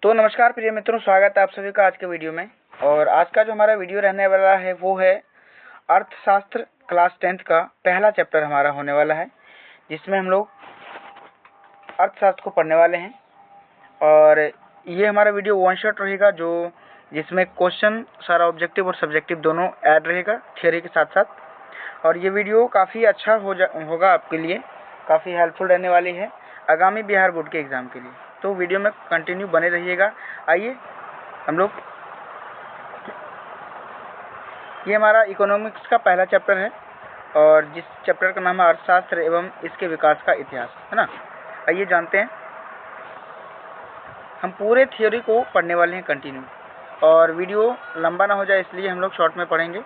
तो नमस्कार प्रिय मित्रों, स्वागत है आप सभी का आज के वीडियो में। और आज का जो हमारा वीडियो रहने वाला है वो है अर्थशास्त्र क्लास 10th का पहला चैप्टर हमारा होने वाला है, जिसमें हम लोग अर्थशास्त्र को पढ़ने वाले हैं। और ये हमारा वीडियो वन शॉट रहेगा, जो जिसमें क्वेश्चन सारा ऑब्जेक्टिव और सब्जेक्टिव दोनों ऐड रहेगा थियोरी के साथ साथ। और ये वीडियो काफ़ी अच्छा होगा आपके लिए, काफ़ी हेल्पफुल रहने वाली है आगामी बिहार बोर्ड के एग्ज़ाम के लिए। तो वीडियो में कंटिन्यू बने रहिएगा। आइए हम लोग, ये हमारा इकोनॉमिक्स का पहला चैप्टर है और जिस चैप्टर का नाम है अर्थशास्त्र एवं इसके विकास का इतिहास, है ना। आइए जानते हैं। हम पूरे थ्योरी को पढ़ने वाले हैं कंटिन्यू, और वीडियो लंबा ना हो जाए इसलिए हम लोग शॉर्ट में पढ़ेंगे,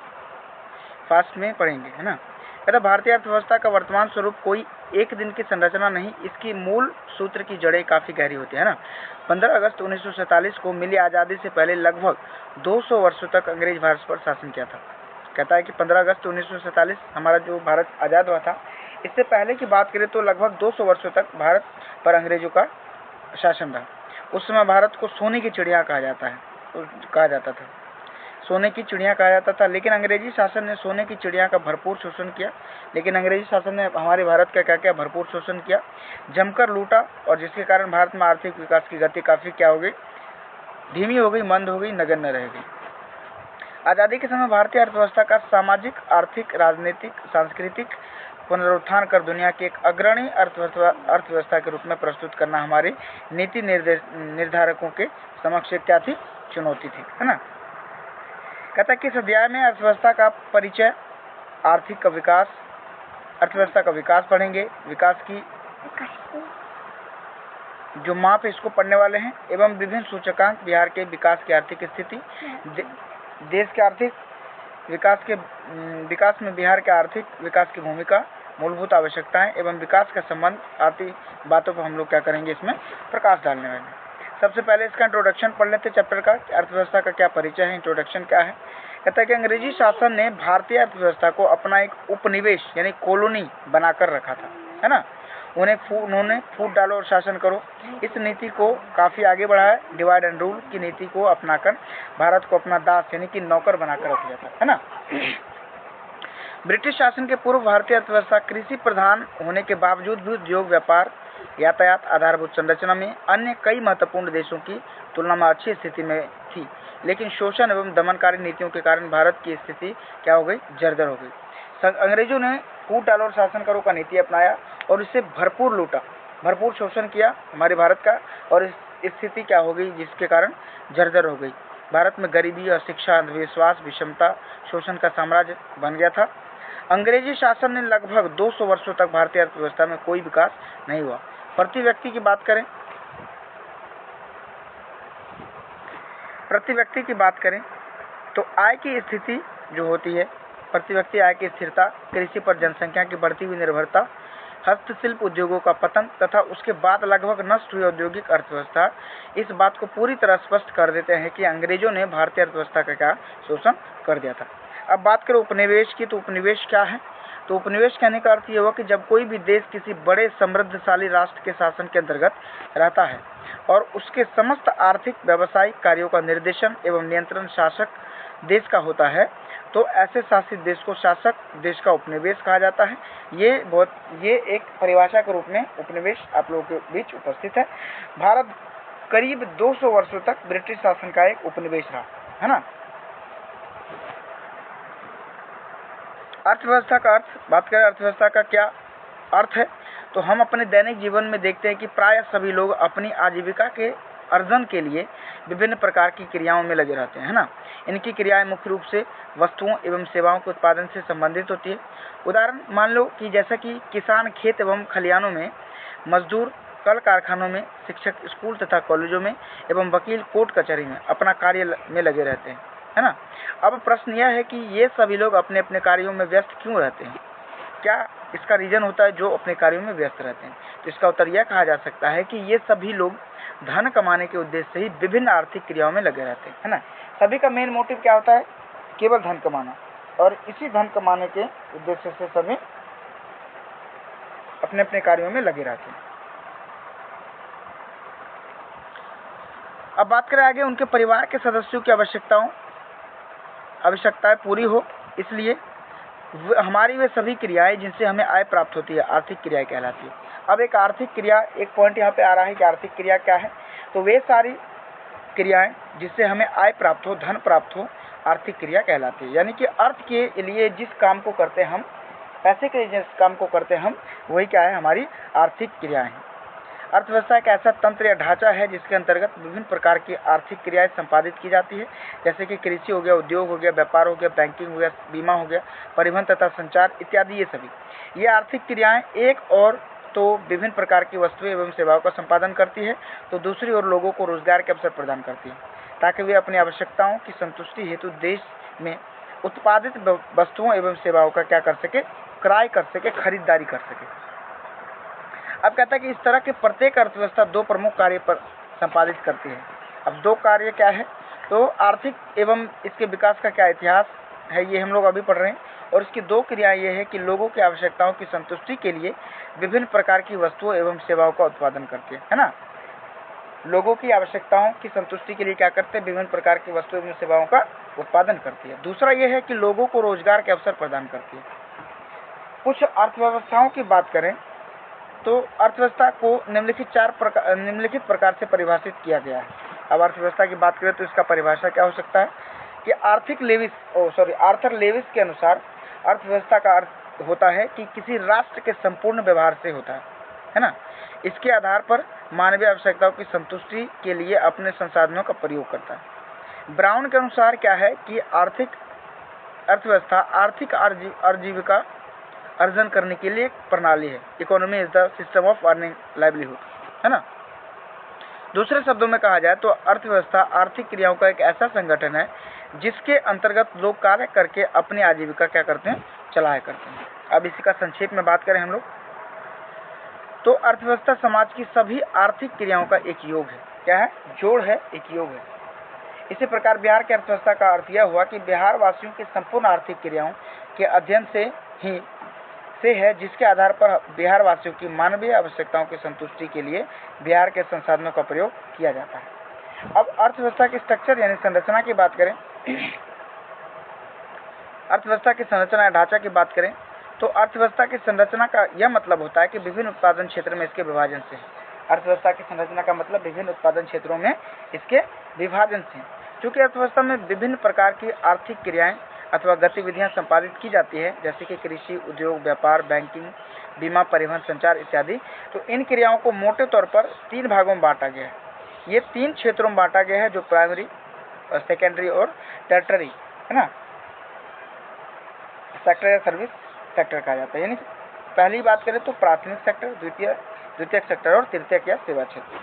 फास्ट में पढ़ेंगे, है ना। कहता भारतीय अर्थव्यवस्था का वर्तमान स्वरूप कोई एक दिन की संरचना नहीं, इसकी मूल सूत्र की जड़ें काफ़ी गहरी होती है ना। 15 अगस्त 1947 को मिली आज़ादी से पहले लगभग 200 वर्षों तक अंग्रेज भारत पर शासन किया था। कहता है कि 15 अगस्त 1947 हमारा जो भारत आज़ाद हुआ था, इससे पहले की बात करें तो लगभग 200 वर्षों तक भारत पर अंग्रेजों का शासन रहा। उस समय भारत को सोने की चिड़िया कहा जाता था, सोने की चिड़िया कहा जाता था। लेकिन अंग्रेजी शासन ने सोने की चिड़िया का भरपूर शोषण किया। लेकिन अंग्रेजी शासन ने हमारे भारत का क्या क्या भरपूर शोषण किया, जमकर लूटा, और जिसके कारण भारत में आर्थिक विकास की गति काफ़ी क्या हो गई, धीमी हो गई, मंद हो गई, नगण्य रह गई। आज़ादी के समय भारतीय अर्थव्यवस्था का सामाजिक, आर्थिक, राजनीतिक, सांस्कृतिक पुनरुत्थान कर दुनिया की एक अग्रणी अर्थव्यवस्था के रूप में प्रस्तुत करना हमारे नीति निर्धारकों के समक्ष क्या थी, चुनौती थी, है ना। कहता है कि इस अध्याय में अर्थव्यवस्था का परिचय, आर्थिक का विकास, अर्थव्यवस्था का विकास पढ़ेंगे, विकास की जो माप है इसको पढ़ने वाले हैं, एवं विभिन्न सूचकांक, बिहार के विकास की आर्थिक स्थिति, देश के आर्थिक विकास में बिहार के आर्थिक विकास की भूमिका, मूलभूत आवश्यकताएं एवं विकास का संबंध आदि बातों पर हम लोग क्या करेंगे, इसमें प्रकाश डालने वाले हैं। सबसे पहले इसका इंट्रोडक्शन पढ़ लेते चैप्टर का, अर्थव्यवस्था का क्या परिचय है, इंट्रोडक्शन क्या है। कहता है कि अंग्रेजी शासन ने भारतीय अर्थव्यवस्था को अपना एक उपनिवेश यानी कॉलोनी बनाकर रखा था, है ना। उन्होंने फूट डालो और शासन करो इस नीति को काफ़ी आगे बढ़ाया। डिवाइड एंड रूल की नीति को अपनाकर भारत को अपना दास यानी कि नौकर बनाकर रख लिया था, है ना। ब्रिटिश शासन के पूर्व भारतीय अर्थव्यवस्था कृषि प्रधान होने के बावजूद भी उद्योग, व्यापार, यातायात, आधारभूत संरचना में अन्य कई महत्वपूर्ण देशों की तुलना में अच्छी स्थिति में थी। लेकिन शोषण एवं दमनकारी नीतियों के कारण भारत की स्थिति क्या हो गई, जर्जर हो गई। अंग्रेजों ने फूट डालो और शासन करो का नीति अपनाया और इससे भरपूर लूटा, भरपूर शोषण किया हमारे भारत का, और इस स्थिति क्या हो गई, जिसके कारण जर्जर हो गई। भारत में गरीबी, अशिक्षा, अंधविश्वास, विषमता, शोषण का साम्राज्य बन गया था। अंग्रेजी शासन ने लगभग 200 वर्षों तक भारतीय अर्थव्यवस्था में कोई विकास नहीं हुआ। प्रति व्यक्ति की बात करें तो आय की स्थिति जो होती है, प्रति व्यक्ति आय की स्थिरता, कृषि पर जनसंख्या की बढ़ती हुई निर्भरता, हस्तशिल्प उद्योगों का पतन तथा उसके बाद लगभग नष्ट हुई औद्योगिक अर्थव्यवस्था इस बात को पूरी तरह स्पष्ट कर देते हैं कि अंग्रेजों ने भारतीय अर्थव्यवस्था का क्या शोषण कर दिया था। अब बात करें उपनिवेश की, तो उपनिवेश क्या है। तो उपनिवेश कहने का अर्थ ये हुआ कि जब कोई भी देश किसी बड़े समृद्धशाली राष्ट्र के शासन के अंतर्गत रहता है और उसके समस्त आर्थिक व्यावसायिक कार्यों का निर्देशन एवं नियंत्रण शासक देश का होता है, तो ऐसे शासित देश को शासक देश का उपनिवेश कहा जाता है। ये एक परिभाषा के रूप में उपनिवेश आप लोगों के बीच उपस्थित है। भारत करीब 200 वर्षों तक ब्रिटिश शासन का एक उपनिवेश रहा, है ना। अर्थव्यवस्था का अर्थ, बात करें अर्थव्यवस्था का क्या अर्थ है, तो हम अपने दैनिक जीवन में देखते हैं कि प्राय सभी लोग अपनी आजीविका के अर्जन के लिए विभिन्न प्रकार की क्रियाओं में लगे रहते हैं, है ना। इनकी क्रियाएं मुख्य रूप से वस्तुओं एवं सेवाओं के उत्पादन से संबंधित होती है। उदाहरण मान लो कि जैसा कि किसान खेत एवं खलिहानों में, मजदूर कल कारखानों में, शिक्षक स्कूल तथा कॉलेजों में एवं वकील कोर्ट कचहरी में अपना कार्य में लगे रहते हैं, है ना। अब प्रश्न यह है कि ये सभी लोग अपने अपने कार्यों में व्यस्त क्यों रहते हैं, क्या इसका रीज़न होता है जो अपने कार्यों में व्यस्त रहते हैं। तो इसका उत्तर यह कहा जा सकता है कि ये सभी लोग धन कमाने के उद्देश्य से ही विभिन्न आर्थिक क्रियाओं में लगे रहते हैं, है ना। सभी का मेन मोटिव क्या होता है, केवल धन कमाना, और इसी धन कमाने के उद्देश्य से सभी अपने अपने कार्यों में लगे रहते हैं। अब बात करें आगे, उनके परिवार के सदस्यों की आवश्यकताएं पूरी हो, इसलिए हमारी वे सभी क्रियाएं जिनसे हमें आय प्राप्त होती है आर्थिक क्रियाएं कहलाती है। अब एक आर्थिक क्रिया, एक पॉइंट यहाँ पे आ रहा है कि आर्थिक क्रिया क्या है, तो वे सारी क्रियाएं जिससे हमें आय प्राप्त हो, धन प्राप्त हो, आर्थिक क्रिया कहलाती है। यानी कि अर्थ के लिए जिस काम को करते हैं हम, पैसे के लिए जिस काम को करते हैं हम, वही क्या है, हमारी आर्थिक क्रियाएं हैं। अर्थव्यवस्था एक ऐसा तंत्र या ढांचा है जिसके अंतर्गत विभिन्न प्रकार की आर्थिक क्रियाएं संपादित की जाती है, जैसे कि कृषि हो गया, उद्योग हो गया, व्यापार हो गया, बैंकिंग हो गया, बीमा हो गया, परिवहन तथा संचार इत्यादि। ये सभी ये आर्थिक क्रियाएं एक और तो विभिन्न प्रकार की वस्तुएं एवं सेवाओं का संपादन करती है, तो दूसरी ओर लोगों को रोजगार के अवसर प्रदान करती है, ताकि वे अपनी आवश्यकताओं की संतुष्टि हेतु देश में उत्पादित वस्तुओं एवं सेवाओं का क्या कर सके, क्रय कर सके, खरीदारी कर सके। अब कहता है कि इस तरह के प्रत्येक अर्थव्यवस्था दो प्रमुख कार्य पर संपादित करती है। अब दो कार्य क्या है, तो आर्थिक एवं इसके विकास का क्या इतिहास है, ये हम लोग अभी पढ़ रहे हैं। और इसकी दो क्रियाएं ये है कि लोगों की आवश्यकताओं की संतुष्टि के लिए विभिन्न प्रकार की वस्तुओं एवं सेवाओं का उत्पादन करती है ना। लोगों की आवश्यकताओं की संतुष्टि के लिए क्या करते हैं, विभिन्न प्रकार की वस्तुओं एवं सेवाओं का उत्पादन करती है। दूसरा ये है कि लोगों को रोजगार के अवसर प्रदान करती है। कुछ अर्थव्यवस्थाओं की बात करें तो अर्थव्यवस्था को निम्नलिखित प्रकार से परिभाषित किया गया है। अब अर्थव्यवस्था की बात करें तो इसका परिभाषा क्या हो सकता है कि आर्थर लेविस के अनुसार अर्थव्यवस्था का अर्थ होता है कि किसी राष्ट्र के संपूर्ण व्यवहार से होता है ना। इसके आधार पर मानवीय आवश्यकताओं की संतुष्टि के लिए अपने संसाधनों का प्रयोग करता है। ब्राउन के अनुसार क्या है कि अर्थव्यवस्था आर्थिक आजीविका अर्जन करने के लिए एक प्रणाली है। Economy is the system of earning livelihood, है ना। दूसरे शब्दों में कहा जाए तो अर्थव्यवस्था आर्थिक क्रियाओं का एक ऐसा संगठन है जिसके अंतर्गत लोग कार्य करके अपनी आजीविका क्या करते हैं, चलाया करते हैं। अब इसी का संक्षेप में बात करें हम लोग तो अर्थव्यवस्था समाज की सभी आर्थिक क्रियाओं का एक योग है। क्या है, जोड़ है, एक योग है। इसी प्रकार बिहार की अर्थव्यवस्था का अर्थ यह हुआ कि बिहार वासियों की संपूर्ण आर्थिक क्रियाओं के अध्ययन से है, जिसके आधार पर बिहार वासियों की मानवीय आवश्यकताओं की संतुष्टि के लिए बिहार के संसाधनों का प्रयोग किया जाता है। अब अर्थव्यवस्था की स्ट्रक्चर यानी संरचना की बात करें, अर्थव्यवस्था की संरचना या ढांचा की बात करें तो अर्थव्यवस्था की संरचना का यह मतलब होता है कि विभिन्न उत्पादन क्षेत्र में इसके विभाजन से। अर्थव्यवस्था की संरचना का मतलब विभिन्न उत्पादन क्षेत्रों में इसके विभाजन से। चूंकि अर्थव्यवस्था में विभिन्न प्रकार की आर्थिक क्रियाएं अथवा गतिविधियां संपादित की जाती है, जैसे कि कृषि, उद्योग, व्यापार, बैंकिंग, बीमा, परिवहन, संचार इत्यादि, तो इन क्रियाओं को मोटे तौर पर 3 भागों में बांटा गया है। ये 3 क्षेत्रों में बांटा गया है, जो प्राइमरी, सेकेंडरी और टर्टरी, है ना, सेक्टर या सर्विस सेक्टर कहा जाता है। यानी पहली बात करें तो प्राथमिक सेक्टर, द्वितीयक सेक्टर और तृतीयक या सेवा क्षेत्र।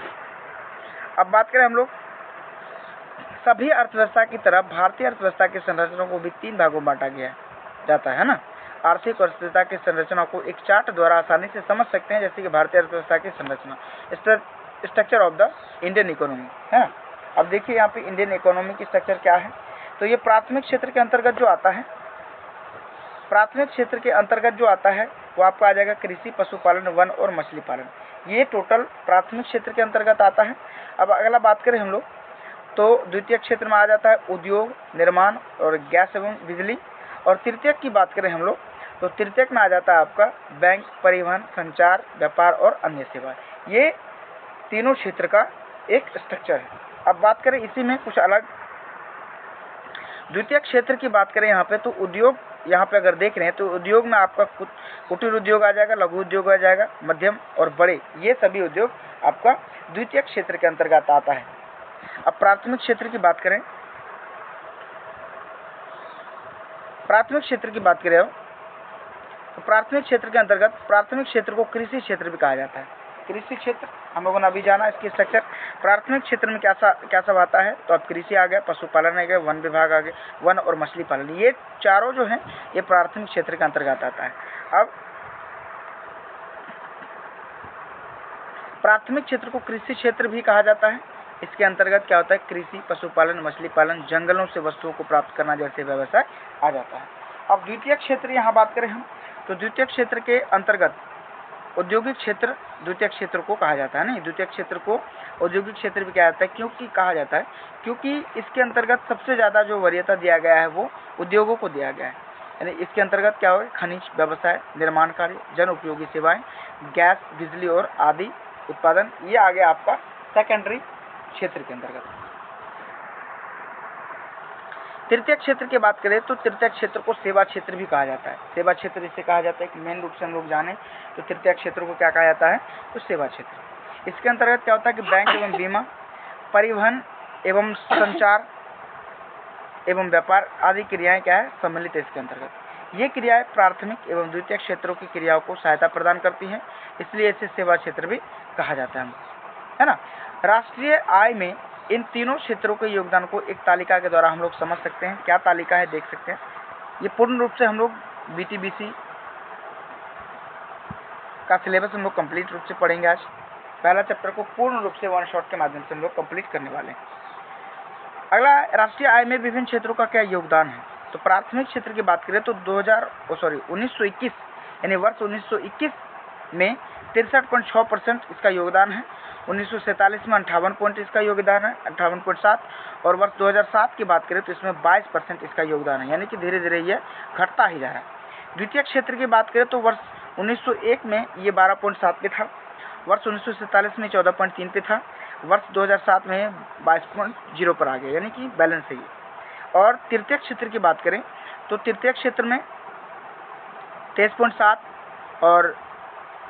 अब बात करें हम लोग सभी अर्थव्यवस्था की तरह भारतीय अर्थव्यवस्था की संरचना को भी 3 भागों में बांटा गया जाता है ना। आर्थिक और अर्थव्यवस्था की संरचना को एक चार्ट द्वारा आसानी से समझ सकते हैं, जैसे कि भारतीय अर्थव्यवस्था की संरचना, structure of the Indian economy, है ना। अब देखिए यहाँ पे इंडियन इकोनॉमी की स्ट्रक्चर क्या है, तो ये प्राथमिक क्षेत्र के अंतर्गत जो आता है, प्राथमिक क्षेत्र के अंतर्गत जो आता है वो आपका आ जाएगा कृषि, पशुपालन, वन और मछली पालन। ये टोटल प्राथमिक क्षेत्र के अंतर्गत आता है। अब अगला बात करें हम लोग तो द्वितीय क्षेत्र में आ जाता है उद्योग, निर्माण और गैस एवं बिजली। और तृतीयक की बात करें हम लोग तो तृतीयक में आ जाता है आपका बैंक, परिवहन, संचार, व्यापार और अन्य सेवाएं। ये तीनों क्षेत्र का एक स्ट्रक्चर है। अब बात करें इसी में कुछ अलग द्वितीय क्षेत्र की बात करें यहाँ पे तो उद्योग, यहाँ पे अगर देख रहे हैं तो उद्योग में आपका कुटीर उद्योग आ जाएगा, लघु उद्योग आ जाएगा, मध्यम और बड़े, ये सभी उद्योग आपका द्वितीय क्षेत्र के अंतर्गत आता है। अब प्राथमिक क्षेत्र की बात करें, प्राथमिक क्षेत्र की बात करें तो प्राथमिक क्षेत्र के अंतर्गत प्राथमिक क्षेत्र को कृषि क्षेत्र भी कहा जाता है। कृषि क्षेत्र हम लोगों ने अभी जाना इसकी स्ट्रक्चर। प्राथमिक क्षेत्र में क्या सब आता है, तो अब कृषि आ गया, पशुपालन आ गया, वन विभाग आ गया, वन और मछली पालन, ये चारों जो हैं ये प्राथमिक क्षेत्र के अंतर्गत आता है। अब प्राथमिक क्षेत्र को कृषि क्षेत्र भी कहा जाता है। इसके अंतर्गत क्या होता है, कृषि, पशुपालन, मछली पालन, जंगलों से वस्तुओं को प्राप्त करना जैसे व्यवसाय आ जाता है। अब द्वितीय क्षेत्र यहाँ बात करें हम तो द्वितीय क्षेत्र के अंतर्गत औद्योगिक क्षेत्र द्वितीय क्षेत्र को कहा जाता है। नहीं, द्वितीय क्षेत्र को औद्योगिक क्षेत्र भी कहा जाता है। क्योंकि कहा जाता है क्योंकि इसके अंतर्गत सबसे ज़्यादा जो वरीयता दिया गया है वो उद्योगों को दिया गया है। यानी इसके अंतर्गत क्या होगा, खनिज व्यवसाय, निर्माण कार्य, जन उपयोगी सेवाएं, गैस, बिजली और आदि उत्पादन, ये आ गया आपका सेकेंडरी क्षेत्र के अंतर्गत। तृतीय क्षेत्र की बात करें तो तृतीय क्षेत्र को सेवा क्षेत्र भी कहा जाता है। सेवा क्षेत्र इसे कहा जाता है कि मेन रूप से हम लोग जाने तो तृतीय क्षेत्र को क्या कहा जाता है, तो सेवा क्षेत्र। इसके अंतर्गत क्या होता है कि बैंक एवं बीमा, परिवहन एवं संचार एवं व्यापार आदि क्रियाएं क्या है, सम्मिलित है इसके अंतर्गत। ये क्रियाएं प्राथमिक एवं द्वितीय क्षेत्रों की क्रियाओं को सहायता प्रदान करती हैं, इसलिए इसे सेवा क्षेत्र भी कहा जाता है ना। राष्ट्रीय आय में इन तीनों क्षेत्रों के योगदान को एक तालिका के द्वारा हम लोग समझ सकते हैं। क्या तालिका है, देख सकते हैं। ये पूर्ण रूप से हम लोग BTBC का सिलेबस हम लोग कंप्लीट रूप से पढ़ेंगे। आज पहला चैप्टर को पूर्ण रूप से वन शॉट के माध्यम से हम लोग कंप्लीट करने वाले हैं। अगला, राष्ट्रीय आय में विभिन्न क्षेत्रों का क्या योगदान है। तो प्राथमिक क्षेत्र की बात करें तो 1921 यानी वर्ष 1921 में 63.6% इसका योगदान है। 1947 में 58 पॉइंट इसका योगदान है, 58.7। और वर्ष 2007 की बात करें तो इसमें 22% इसका योगदान है, यानी कि धीरे धीरे ये घटता ही जा रहा है। द्वितीय क्षेत्र की बात करें तो वर्ष 1901 में ये 12.7 पे था, वर्ष 1947 में 14.3 पे था, वर्ष 2007 में 22.0 पर आ गया, यानी कि बैलेंस है ये। और तृतीय क्षेत्र की बात करें तो तृतीय क्षेत्र में 23.7 और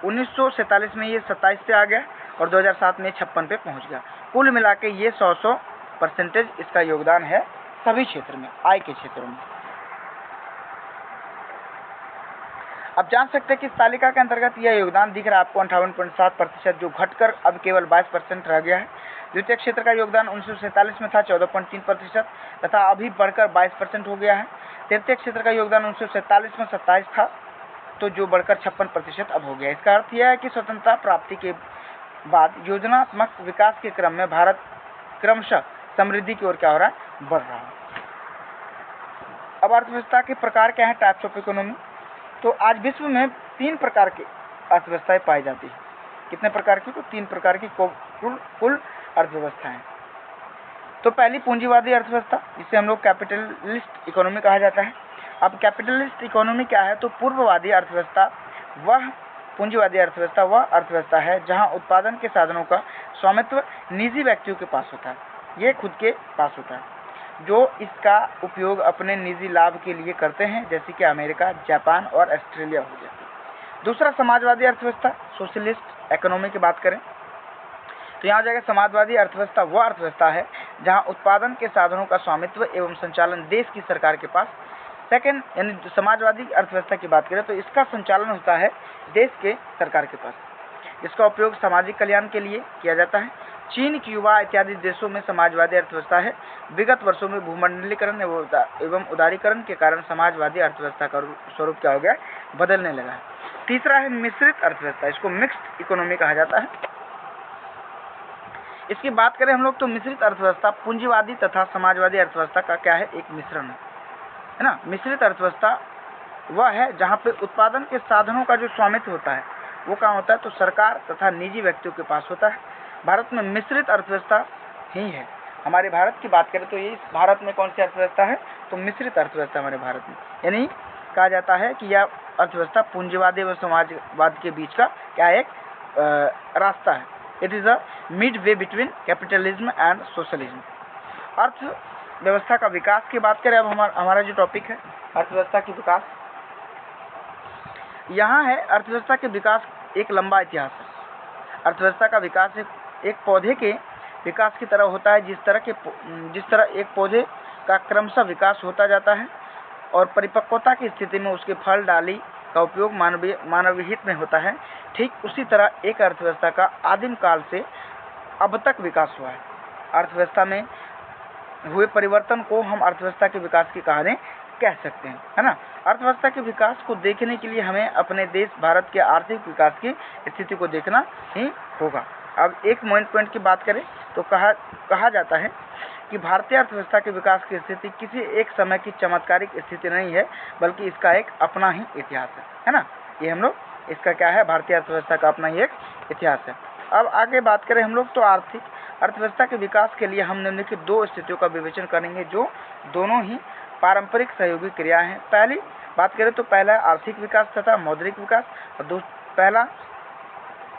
1947 में ये 27 पे आ गया और 2007 में 56 पे पहुंच गया। कुल मिला के ये 100% इसका योगदान है सभी क्षेत्र में, आय के क्षेत्रों में। अब जान सकते हैं कि इस तालिका के अंतर्गत यह योगदान दिख रहा है आपको 58.7%, जो घटकर अब केवल 22% रह गया है। द्वितीय क्षेत्र का योगदान 1947 में था 14.3% तथा अभी बढ़कर 22% हो गया है। तृतीय क्षेत्र का योगदान 1947 में 27 था, तो जो बढ़कर 56% अब हो गया। इसका अर्थ यह है कि स्वतंत्रता प्राप्ति के बाद योजनात्मक विकास के क्रम में भारत क्रमशः समृद्धि की ओर क्या हो रहा है, बढ़ रहा है। अब अर्थव्यवस्था के प्रकार क्या है, टाइप्स ऑफ इकोनॉमी। तो आज विश्व में 3 प्रकार की अर्थव्यवस्थाएं पाई जाती है। कितने प्रकार की, तो 3 प्रकार की कुल अर्थव्यवस्थाएं। तो पहली पूंजीवादी अर्थव्यवस्था, जिसे हम लोग कैपिटलिस्ट इकोनॉमी कहा जाता है। अब कैपिटलिस्ट इकोनॉमी क्या है, तो पूर्ववादी अर्थव्यवस्था वह पूंजीवादी अर्थव्यवस्था वह अर्थव्यवस्था है जहां उत्पादन के साधनों का स्वामित्व निजी व्यक्तियों के पास होता है, ये खुद के पास होता है, जो इसका उपयोग अपने निजी लाभ के लिए करते हैं, जैसे कि अमेरिका, जापान और ऑस्ट्रेलिया हो गया। दूसरा समाजवादी अर्थव्यवस्था, सोशलिस्ट इकोनॉमी की बात करें तो यहाँ हो जाएगा समाजवादी अर्थव्यवस्था वह अर्थव्यवस्था है जहाँ उत्पादन के साधनों का स्वामित्व एवं संचालन देश की सरकार के पास। सेकेंड, यानी समाजवादी अर्थव्यवस्था की बात करें तो इसका संचालन होता है देश के सरकार के पास, इसका उपयोग सामाजिक कल्याण के लिए किया जाता है। चीन, क्यूबा इत्यादि देशों में समाजवादी अर्थव्यवस्था है। विगत वर्षों में भूमंडलीकरण एवं उदारीकरण के कारण समाजवादी अर्थव्यवस्था का स्वरूप क्या हो गया, बदलने लगा है। तीसरा है मिश्रित अर्थव्यवस्था, इसको मिक्स्ड इकोनॉमी कहा जाता है। इसकी बात करें हम लोग तो मिश्रित अर्थव्यवस्था पूंजीवादी तथा समाजवादी अर्थव्यवस्था का क्या है, एक मिश्रण है ना। मिश्रित अर्थव्यवस्था वह है जहाँ पे उत्पादन के साधनों का जो स्वामित्व होता है वो कहाँ होता है, तो सरकार तथा निजी व्यक्तियों के पास होता है। भारत में मिश्रित अर्थव्यवस्था ही है। हमारे भारत की बात करें तो ये भारत में कौन सी अर्थव्यवस्था है, तो मिश्रित अर्थव्यवस्था हमारे भारत में, यानी कहा जाता है कि यह अर्थव्यवस्था पूंजीवादी व समाजवाद के बीच का क्या एक रास्ता है। It is a mid way between capitalism and socialism. अर्थव्यवस्था का विकास की बात करें, अब हमारा जो टॉपिक है अर्थव्यवस्था की विकास, यहाँ है अर्थव्यवस्था के विकास एक लंबा इतिहास है। अर्थव्यवस्था का विकास एक पौधे के विकास की तरह होता है, जिस तरह एक पौधे का क्रमशः विकास होता जाता है और परिपक्वता की स्थिति में उसके फल डाली का उपयोग मानवीय हित में होता है, ठीक उसी तरह एक अर्थव्यवस्था का आदिम काल से अब तक विकास हुआ है। अर्थव्यवस्था में हुए परिवर्तन को हम अर्थव्यवस्था के विकास की कहानी कह सकते हैं, है ना। अर्थव्यवस्था के विकास को देखने के लिए हमें अपने देश भारत के आर्थिक विकास की स्थिति को देखना ही होगा। अब एक पॉइंट की बात करें तो कहा जाता है कि भारतीय अर्थव्यवस्था के विकास की स्थिति किसी एक समय की चमत्कारिक स्थिति नहीं है, बल्कि इसका एक अपना ही इतिहास है ना। ये हम लोग इसका क्या है, भारतीय अर्थव्यवस्था का अपना ही एक इतिहास है। अब आगे बात करें हम लोग तो आर्थिक अर्थव्यवस्था के विकास के लिए हम निम्नलिखित दो स्थितियों का विवेचन करेंगे जो दोनों ही पारंपरिक सहयोगी क्रियाएं हैं। पहली बात करें तो पहला आर्थिक विकास तथा मौद्रिक विकास, और पहला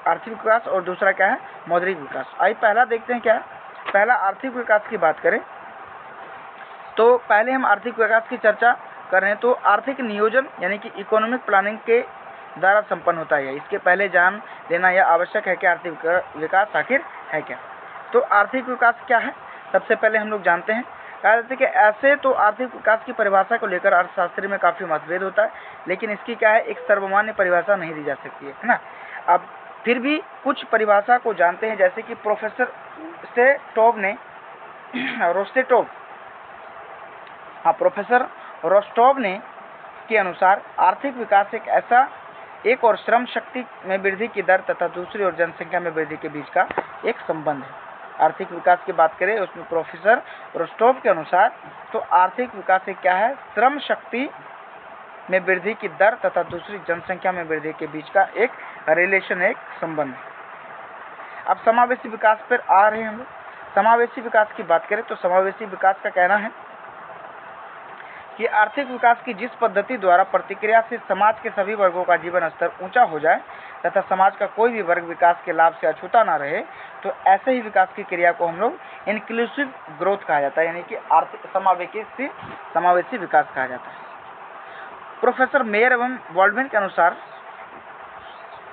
आर्थिक विकास और दूसरा क्या है, मौद्रिक विकास। आइए पहला देखते हैं क्या है। पहला आर्थिक विकास की बात करें तो पहले हम आर्थिक विकास की चर्चा कर रहे हैं तो आर्थिक नियोजन यानी कि इकोनॉमिक प्लानिंग के द्वारा संपन्न होता है। इसके पहले जान लेना यह आवश्यक है कि आर्थिक विकास आखिर है क्या। तो आर्थिक विकास क्या है, सबसे पहले हम लोग जानते हैं। कहा जाता है कि ऐसे तो आर्थिक विकास की परिभाषा को लेकर अर्थशास्त्री में काफ़ी मतभेद होता है, लेकिन इसकी क्या है, एक सर्वमान्य परिभाषा नहीं दी जा सकती है ना। अब फिर भी कुछ परिभाषा को जानते हैं, जैसे कि प्रोफेसर प्रोफेसर रोस्टोव ने के अनुसार आर्थिक विकास एक और श्रम शक्ति में वृद्धि की दर तथा दूसरी ओर जनसंख्या में वृद्धि के बीच का एक संबंध है। आर्थिक विकास की बात करें उसमें प्रोफेसर रोस्टोव के अनुसार तो आर्थिक विकास क्या है, श्रम शक्ति में वृद्धि की दर तथा दूसरी जनसंख्या में वृद्धि के बीच का एक रिलेशन, एक संबंध है। अब समावेशी विकास पर आ रहे हैं हम लोग। समावेशी विकास की बात करें तो समावेशी विकास का कहना है कि आर्थिक विकास की जिस पद्धति द्वारा प्रतिक्रिया से समाज के सभी वर्गों का जीवन स्तर ऊंचा हो जाए तथा समाज का कोई भी वर्ग विकास के लाभ से अछूता ना रहे, तो ऐसे ही विकास की क्रिया को हम लोग इंक्लूसिव ग्रोथ कहा जाता है, यानी कि आर्थिक समावेशी विकास कहा जाता है। प्रोफेसर मेयर एवं बॉल्डविन के अनुसार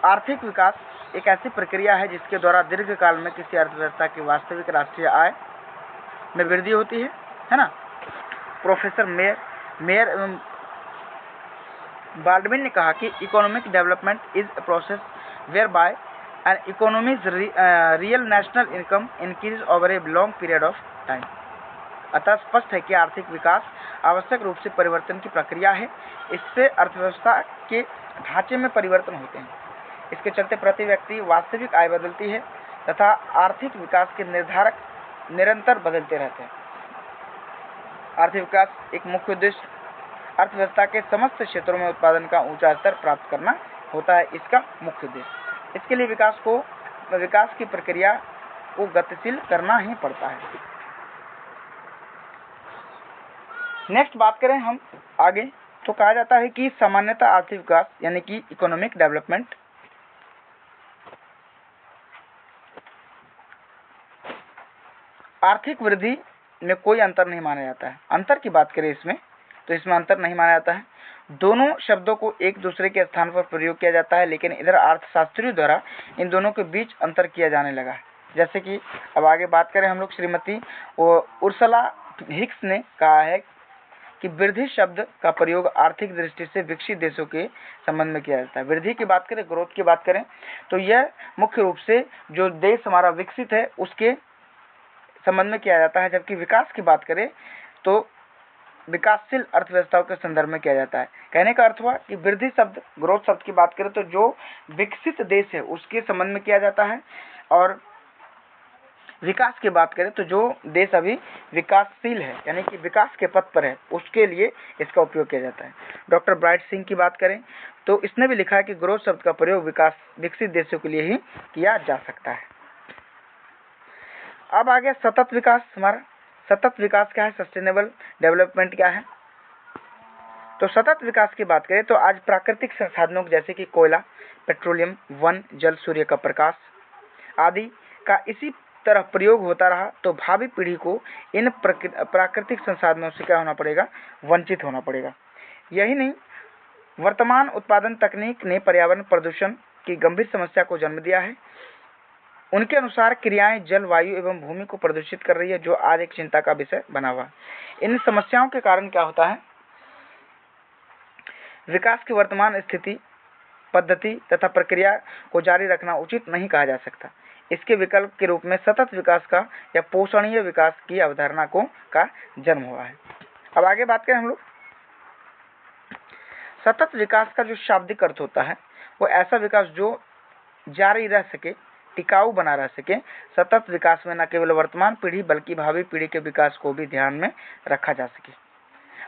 आर्थिक विकास एक ऐसी प्रक्रिया है जिसके द्वारा दीर्घकाल में किसी अर्थव्यवस्था की वास्तविक राष्ट्रीय आय में वृद्धि होती है ना। प्रोफेसर मेयर एवं बाल्डविन ने कहा कि economic development is a process where by an economies real national income increase over a long period of time. अतः स्पष्ट है कि आर्थिक विकास आवश्यक रूप से परिवर्तन की प्रक्रिया है। इससे अर्थव्यवस्था के ढांचे में परिवर्तन होते हैं। इसके चलते प्रति व्यक्ति वास्तविक आय बदलती है तथा आर्थिक विकास के निर्धारक निरंतर बदलते रहते हैं। आर्थिक विकास एक मुख्य उद्देश्य अर्थव्यवस्था के समस्त क्षेत्रों में उत्पादन का ऊंचा स्तर प्राप्त करना होता है, इसका मुख्य उद्देश्य। इसके लिए विकास की प्रक्रिया को गतिशील करना ही पड़ता है। नेक्स्ट बात करें हम आगे तो कहा जाता है कि सामान्यतः आर्थिक विकास यानी कि इकोनॉमिक डेवलपमेंट आर्थिक वृद्धि में कोई अंतर नहीं माना जाता है। अंतर की बात करें इसमें तो इसमें अंतर नहीं माना जाता है। दोनों शब्दों को एक दूसरे के स्थान पर प्रयोग किया जाता है, लेकिन इधर अर्थशास्त्रियों द्वारा इन दोनों के बीच अंतर किया जाने लगा है। जैसे कि अब आगे बात करें हम लोग, श्रीमती उर्सुला हिक्स ने कहा है कि वृद्धि शब्द का प्रयोग आर्थिक दृष्टि से विकसित देशों के संबंध में किया जाता है। वृद्धि की बात करें, ग्रोथ की बात करें तो यह मुख्य रूप से जो देश हमारा विकसित है उसके संबंध में किया जाता है, जबकि विकास की बात करें तो विकासशील अर्थव्यवस्थाओं के संदर्भ में किया जाता है। कहने का अर्थ हुआ कि वृद्धि शब्द, ग्रोथ शब्द की बात करें तो जो विकसित देश है उसके संबंध में किया जाता है, और विकास की बात करें तो जो देश अभी विकासशील है यानी कि विकास के पथ पर है उसके लिए इसका उपयोग किया जाता है। डॉक्टर ब्राइट सिंह की बात करें तो इसने भी लिखा है कि ग्रोथ शब्द का प्रयोग विकसित देशों के लिए ही किया जा सकता है। अब आ गया सतत विकास। हमारा सतत विकास क्या है, सस्टेनेबल डेवलपमेंट क्या है। तो सतत विकास की बात करें तो आज प्राकृतिक संसाधनों जैसे कि कोयला, पेट्रोलियम, वन, जल, सूर्य का प्रकाश आदि का इसी तरह प्रयोग होता रहा तो भावी पीढ़ी को इन प्राकृतिक संसाधनों से क्या होना पड़ेगा, वंचित होना पड़ेगा। यही नहीं, वर्तमान उत्पादन तकनीक ने पर्यावरण प्रदूषण की गंभीर समस्या को जन्म दिया है। उनके अनुसार क्रियाएं जल, वायु एवं भूमि को प्रदूषित कर रही है, जो आज एक चिंता का विषय बना हुआ है। इन समस्याओं के कारण क्या होता है, विकास की वर्तमान स्थिति, पद्धति तथा प्रक्रिया को जारी रखना उचित नहीं कहा जा सकता। इसके विकल्प के रूप में सतत विकास का या पोषणीय विकास की अवधारणा का जन्म हुआ है। अब आगे बात करें हम लोग, सतत विकास का जो शाब्दिक अर्थ होता है वो ऐसा विकास जो जारी रह सके, टिकाऊ बना रह सके। सतत विकास में न केवल वर्तमान पीढ़ी बल्कि भावी पीढ़ी के विकास को भी ध्यान में रखा जा सके।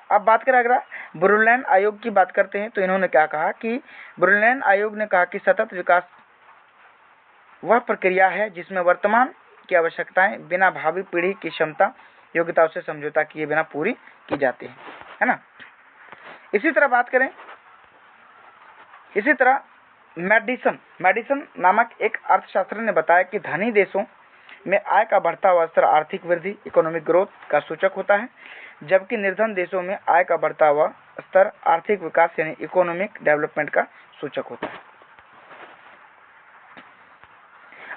अब बात करें अगर ब्रुलैंड आयोग की बात करते हैं तो इन्होंने क्या कहा कि ब्रुलैंड आयोग ने कहा कि सतत विकास वह प्रक्रिया है जिसमें वर्तमान की आवश्यकताएं बिना भावी पीढ़ी की क्षमता योग्यताओं से समझौता किए बिना पूरी की जाती है ना। इसी तरह मैडिसन नामक एक अर्थशास्त्री ने बताया कि धनी देशों में आय का बढ़ता हुआ स्तर आर्थिक वृद्धि इकोनॉमिक ग्रोथ का सूचक होता है, जबकि निर्धन देशों में आय का बढ़ता हुआ स्तर आर्थिक विकास यानी इकोनॉमिक डेवलपमेंट का सूचक होता है।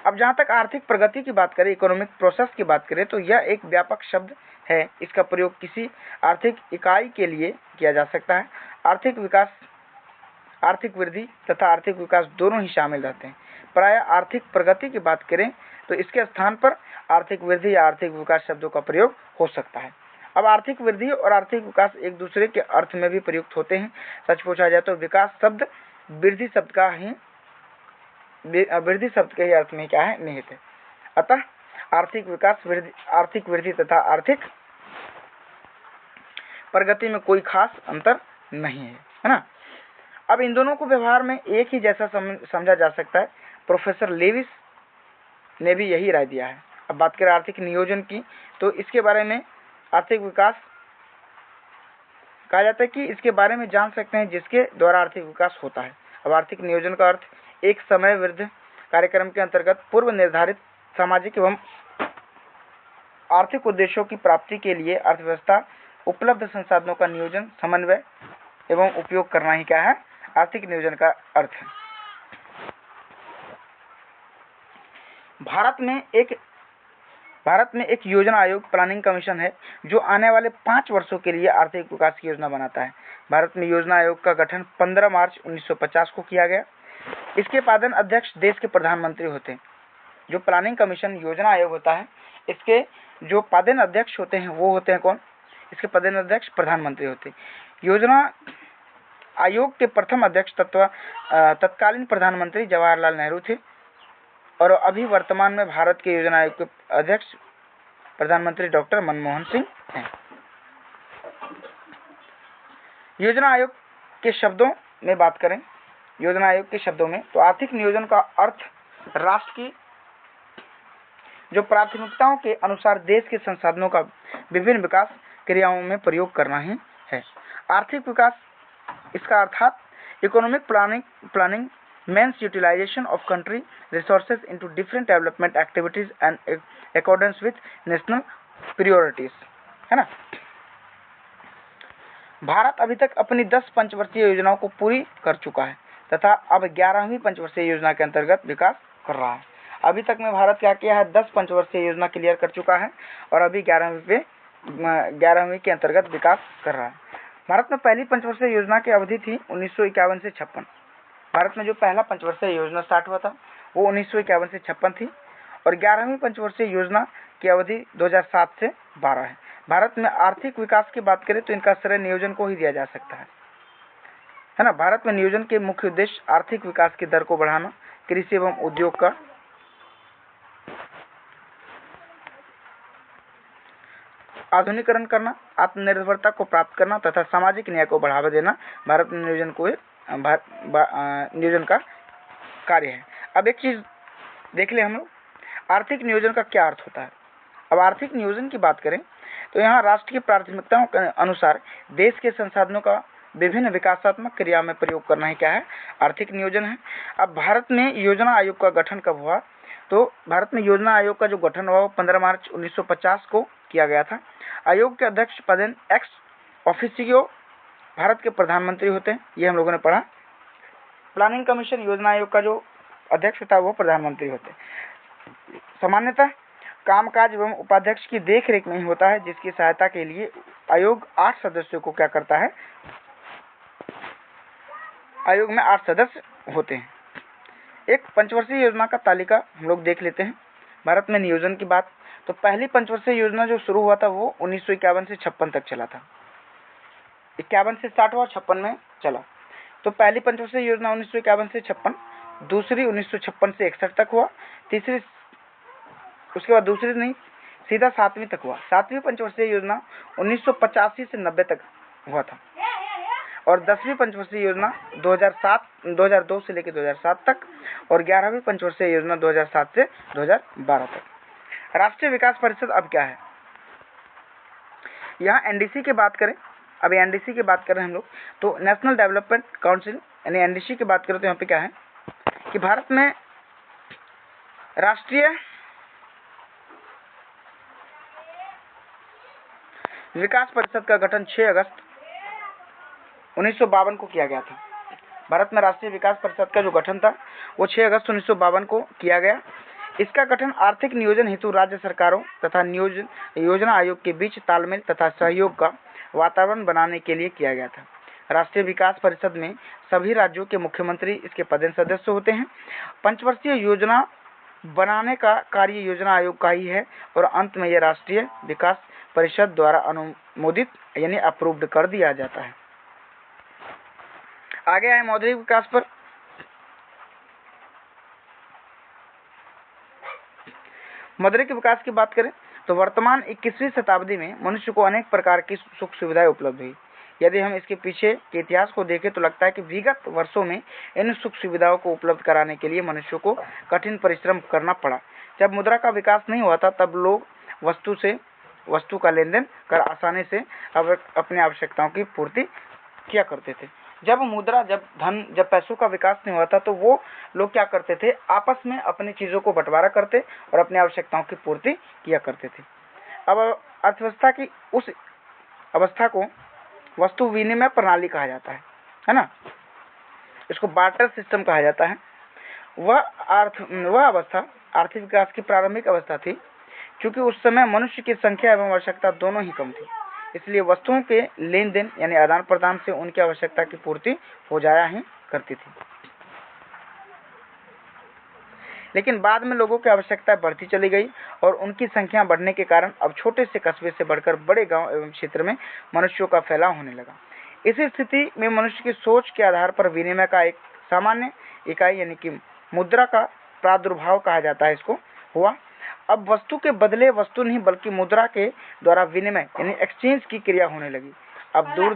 अब जहाँ तक आर्थिक प्रगति की बात करें, इकोनॉमिक प्रोसेस की बात करें, तो यह एक व्यापक शब्द है। इसका प्रयोग किसी आर्थिक इकाई के लिए किया जा सकता है। आर्थिक वृद्धि तथा आर्थिक विकास दोनों ही शामिल रहते हैं। प्रायः आर्थिक प्रगति की बात करें तो इसके स्थान पर आर्थिक वृद्धि या आर्थिक विकास शब्दों का प्रयोग हो सकता है। अब आर्थिक वृद्धि और आर्थिक विकास एक दूसरे के अर्थ में भी प्रयुक्त होते हैं। सच पूछा जाए तो विकास शब्द वृद्धि शब्द के ही अर्थ में क्या है, निहित है। अतः आर्थिक विकास आर्थिक वृद्धि तथा आर्थिक प्रगति में कोई खास अंतर नहीं है ना। अब इन दोनों को व्यवहार में एक ही जैसा समझा जा सकता है। प्रोफेसर लेविस ने भी यही राय दिया है। अब बात करें आर्थिक नियोजन की, तो इसके बारे में आर्थिक विकास कहा जाता है कि इसके बारे में जान सकते हैं जिसके द्वारा आर्थिक विकास होता है। अब आर्थिक नियोजन का अर्थ एक समयबद्ध कार्यक्रम के अंतर्गत पूर्व निर्धारित सामाजिक एवं आर्थिक उद्देश्यों की प्राप्ति के लिए अर्थव्यवस्था उपलब्ध संसाधनों का नियोजन, समन्वय एवं उपयोग करना ही क्या है, आर्थिक नियोजन का अर्थ है। भारत में एक योजना आयोग प्लानिंग कमीशन है जो आने वाले 5 वर्षों के लिए आर्थिक विकास की योजना बनाता है। भारत में योजना आयोग का गठन 15 मार्च 1950 को किया गया। इसके पालन अध्यक्ष देश के प्रधानमंत्री होते हैं। जो प्लानिंग कमीशन योजना आयोग होता है, इसके जो पालन अध्यक्ष होते हैं वो होते हैं कौन, इसके पालन अध्यक्ष प्रधानमंत्री होते हैं। योजना आयोग के प्रथम अध्यक्ष तत्कालीन प्रधानमंत्री जवाहरलाल नेहरू थे और अभी वर्तमान में भारत के योजना आयोग के अध्यक्ष प्रधानमंत्री डॉक्टर मनमोहन सिंह हैं। योजना आयोग के शब्दों में बात करें, योजना आयोग के शब्दों में, तो आर्थिक नियोजन का अर्थ राष्ट्र की जो प्राथमिकताओं के अनुसार देश के संसाधनों का विभिन्न विकास क्रियाओं में प्रयोग करना ही है। आर्थिक विकास इसका अर्थात economic planning means utilization of country resources into different development activities and accordance with national priorities, है ना। भारत अभी तक अपनी 10 पंचवर्षीय योजनाओं को पूरी कर चुका है तथा अब 11वीं पंचवर्षीय योजना के अंतर्गत विकास कर रहा है। अभी तक में भारत क्या किया है, 10 पंचवर्षीय योजना क्लियर कर चुका है और अभी 11वीं के अंतर्गत विकास कर रहा है। भारत में पहली पंचवर्षीय योजना की अवधि थी 1951 से 56। भारत में जो पहला पंचवर्षीय योजना स्टार्ट हुआ था वो 1951 से 56 थी और 11वीं पंचवर्षीय योजना की अवधि 2007 से 12 है। भारत में आर्थिक विकास की बात करें तो इनका श्रेय नियोजन को ही दिया जा सकता है ना। भारत में नियोजन के मुख्य उद्देश्य आर्थिक विकास की दर को बढ़ाना, कृषि एवं उद्योग का आधुनिकीकरण करना, आत्मनिर्भरता को प्राप्त करना तथा सामाजिक न्याय को बढ़ावा देना भारत में नियोजन का कार्य है। अब एक चीज देख ले हम लोग, आर्थिक नियोजन का क्या अर्थ होता है। अब आर्थिक नियोजन की बात करें तो यहाँ राष्ट्र की प्राथमिकताओं के अनुसार देश के संसाधनों का विभिन्न विकासात्मक क्रिया में प्रयोग करना ही क्या है, आर्थिक नियोजन है। अब भारत में योजना आयोग का गठन कब हुआ, तो भारत में योजना आयोग का जो गठन हुआ वो 15 मार्च 1950 को किया गया था। आयोग के अध्यक्ष पद एक्स ऑफिसियो भारत के प्रधानमंत्री होते हैं, ये हम लोगों ने पढ़ा। प्लानिंग कमीशन योजना आयोग का जो अध्यक्ष होता है वो प्रधानमंत्री होते हैं। सामान्यतः कामकाज एवं उपाध्यक्ष की देखरेख में ही होता है, जिसकी सहायता के लिए आयोग 8 सदस्यों को क्या करता है, आयोग में 8 सदस्य होते हैं। एक पंचवर्षीय योजना का तालिका हम लोग देख लेते हैं। भारत में नियोजन की बात, तो पहली पंचवर्षीय योजना जो शुरू हुआ था वो 1951 से 56 तक चला था। 51 से स्टार्ट हुआ, 56 में चला। तो पहली पंचवर्षीय योजना 1951 से 56, दूसरी 1956 से 61 तक हुआ, तीसरी उसके बाद दूसरी नहीं सीधा 7वीं तक हुआ। 7वीं पंचवर्षीय योजना 1985 से 90 तक हुआ था। और 10वीं पंचवर्षीय योजना 2002 से लेकर 2007 तक और 11वीं पंचवर्षीय योजना 2007 से 2012 तक। राष्ट्रीय विकास परिषद अब क्या है? यहाँ एनडीसी की बात करें, अभी एनडीसी की बात करें हम लोग, तो नेशनल डेवलपमेंट काउंसिल यानी एनडीसी की बात करें तो यहाँ पे क्या है कि भारत में राष्ट्रीय विकास परिषद का गठन 6 अगस्त 1952 को किया गया था। भारत में राष्ट्रीय विकास परिषद का जो गठन था वो 6 अगस्त 1952 को किया गया। इसका गठन आर्थिक नियोजन हेतु राज्य सरकारों तथा योजना आयोग के बीच तालमेल तथा सहयोग का वातावरण बनाने के लिए किया गया था। राष्ट्रीय विकास परिषद में सभी राज्यों के मुख्यमंत्री इसके पदेन सदस्य होते हैं। पंचवर्षीय योजना बनाने का कार्य योजना आयोग का ही है और अंत में यह राष्ट्रीय विकास परिषद द्वारा अनुमोदित यानी अप्रूव्ड कर दिया जाता है। आगे आए मौद्रिक विकास पर। मौद्रिक विकास की बात करें तो वर्तमान 21वीं शताब्दी में मनुष्य को अनेक प्रकार की सुख सुविधाएं उपलब्ध हुई। यदि हम इसके पीछे के इतिहास को देखें तो लगता है कि विगत वर्षों में इन सुख सुविधाओं को उपलब्ध कराने के लिए मनुष्य को कठिन परिश्रम करना पड़ा। जब मुद्रा का विकास नहीं हुआ था तब लोग वस्तु का लेन देन कर आसानी से अपनी आवश्यकताओं की पूर्ति किया करते थे। जब पैसों का विकास नहीं हुआ था तो वो लोग क्या करते थे, आपस में अपनी चीज़ों को बंटवारा करते और अपनी आवश्यकताओं की पूर्ति किया करते थे। अब अर्थव्यवस्था की उस अवस्था को वस्तु विनिमय प्रणाली कहा जाता है ना, इसको बार्टर सिस्टम कहा जाता है। वह अवस्था आर्थिक विकास की प्रारंभिक अवस्था थी, क्योंकि उस समय मनुष्य की संख्या एवं आवश्यकता दोनों ही कम थी, इसलिए वस्तुओं के लेन देन यानी आदान प्रदान से उनकी आवश्यकता की पूर्ति हो जाया ही करती थी। लेकिन बाद में लोगों की आवश्यकता बढ़ती चली गई और उनकी संख्या बढ़ने के कारण अब छोटे से कस्बे से बढ़कर बड़े गांव एवं क्षेत्र में मनुष्यों का फैलाव होने लगा। इसी स्थिति में मनुष्य की सोच के आधार पर विनिमय का एक सामान्य इकाई यानी कि मुद्रा का प्रादुर्भाव कहा जाता है इसको हुआ। अब वस्तु के बदले वस्तु नहीं बल्कि मुद्रा के द्वारा विनिमय यानी एक्सचेंज की क्रिया होने लगी। अब दूर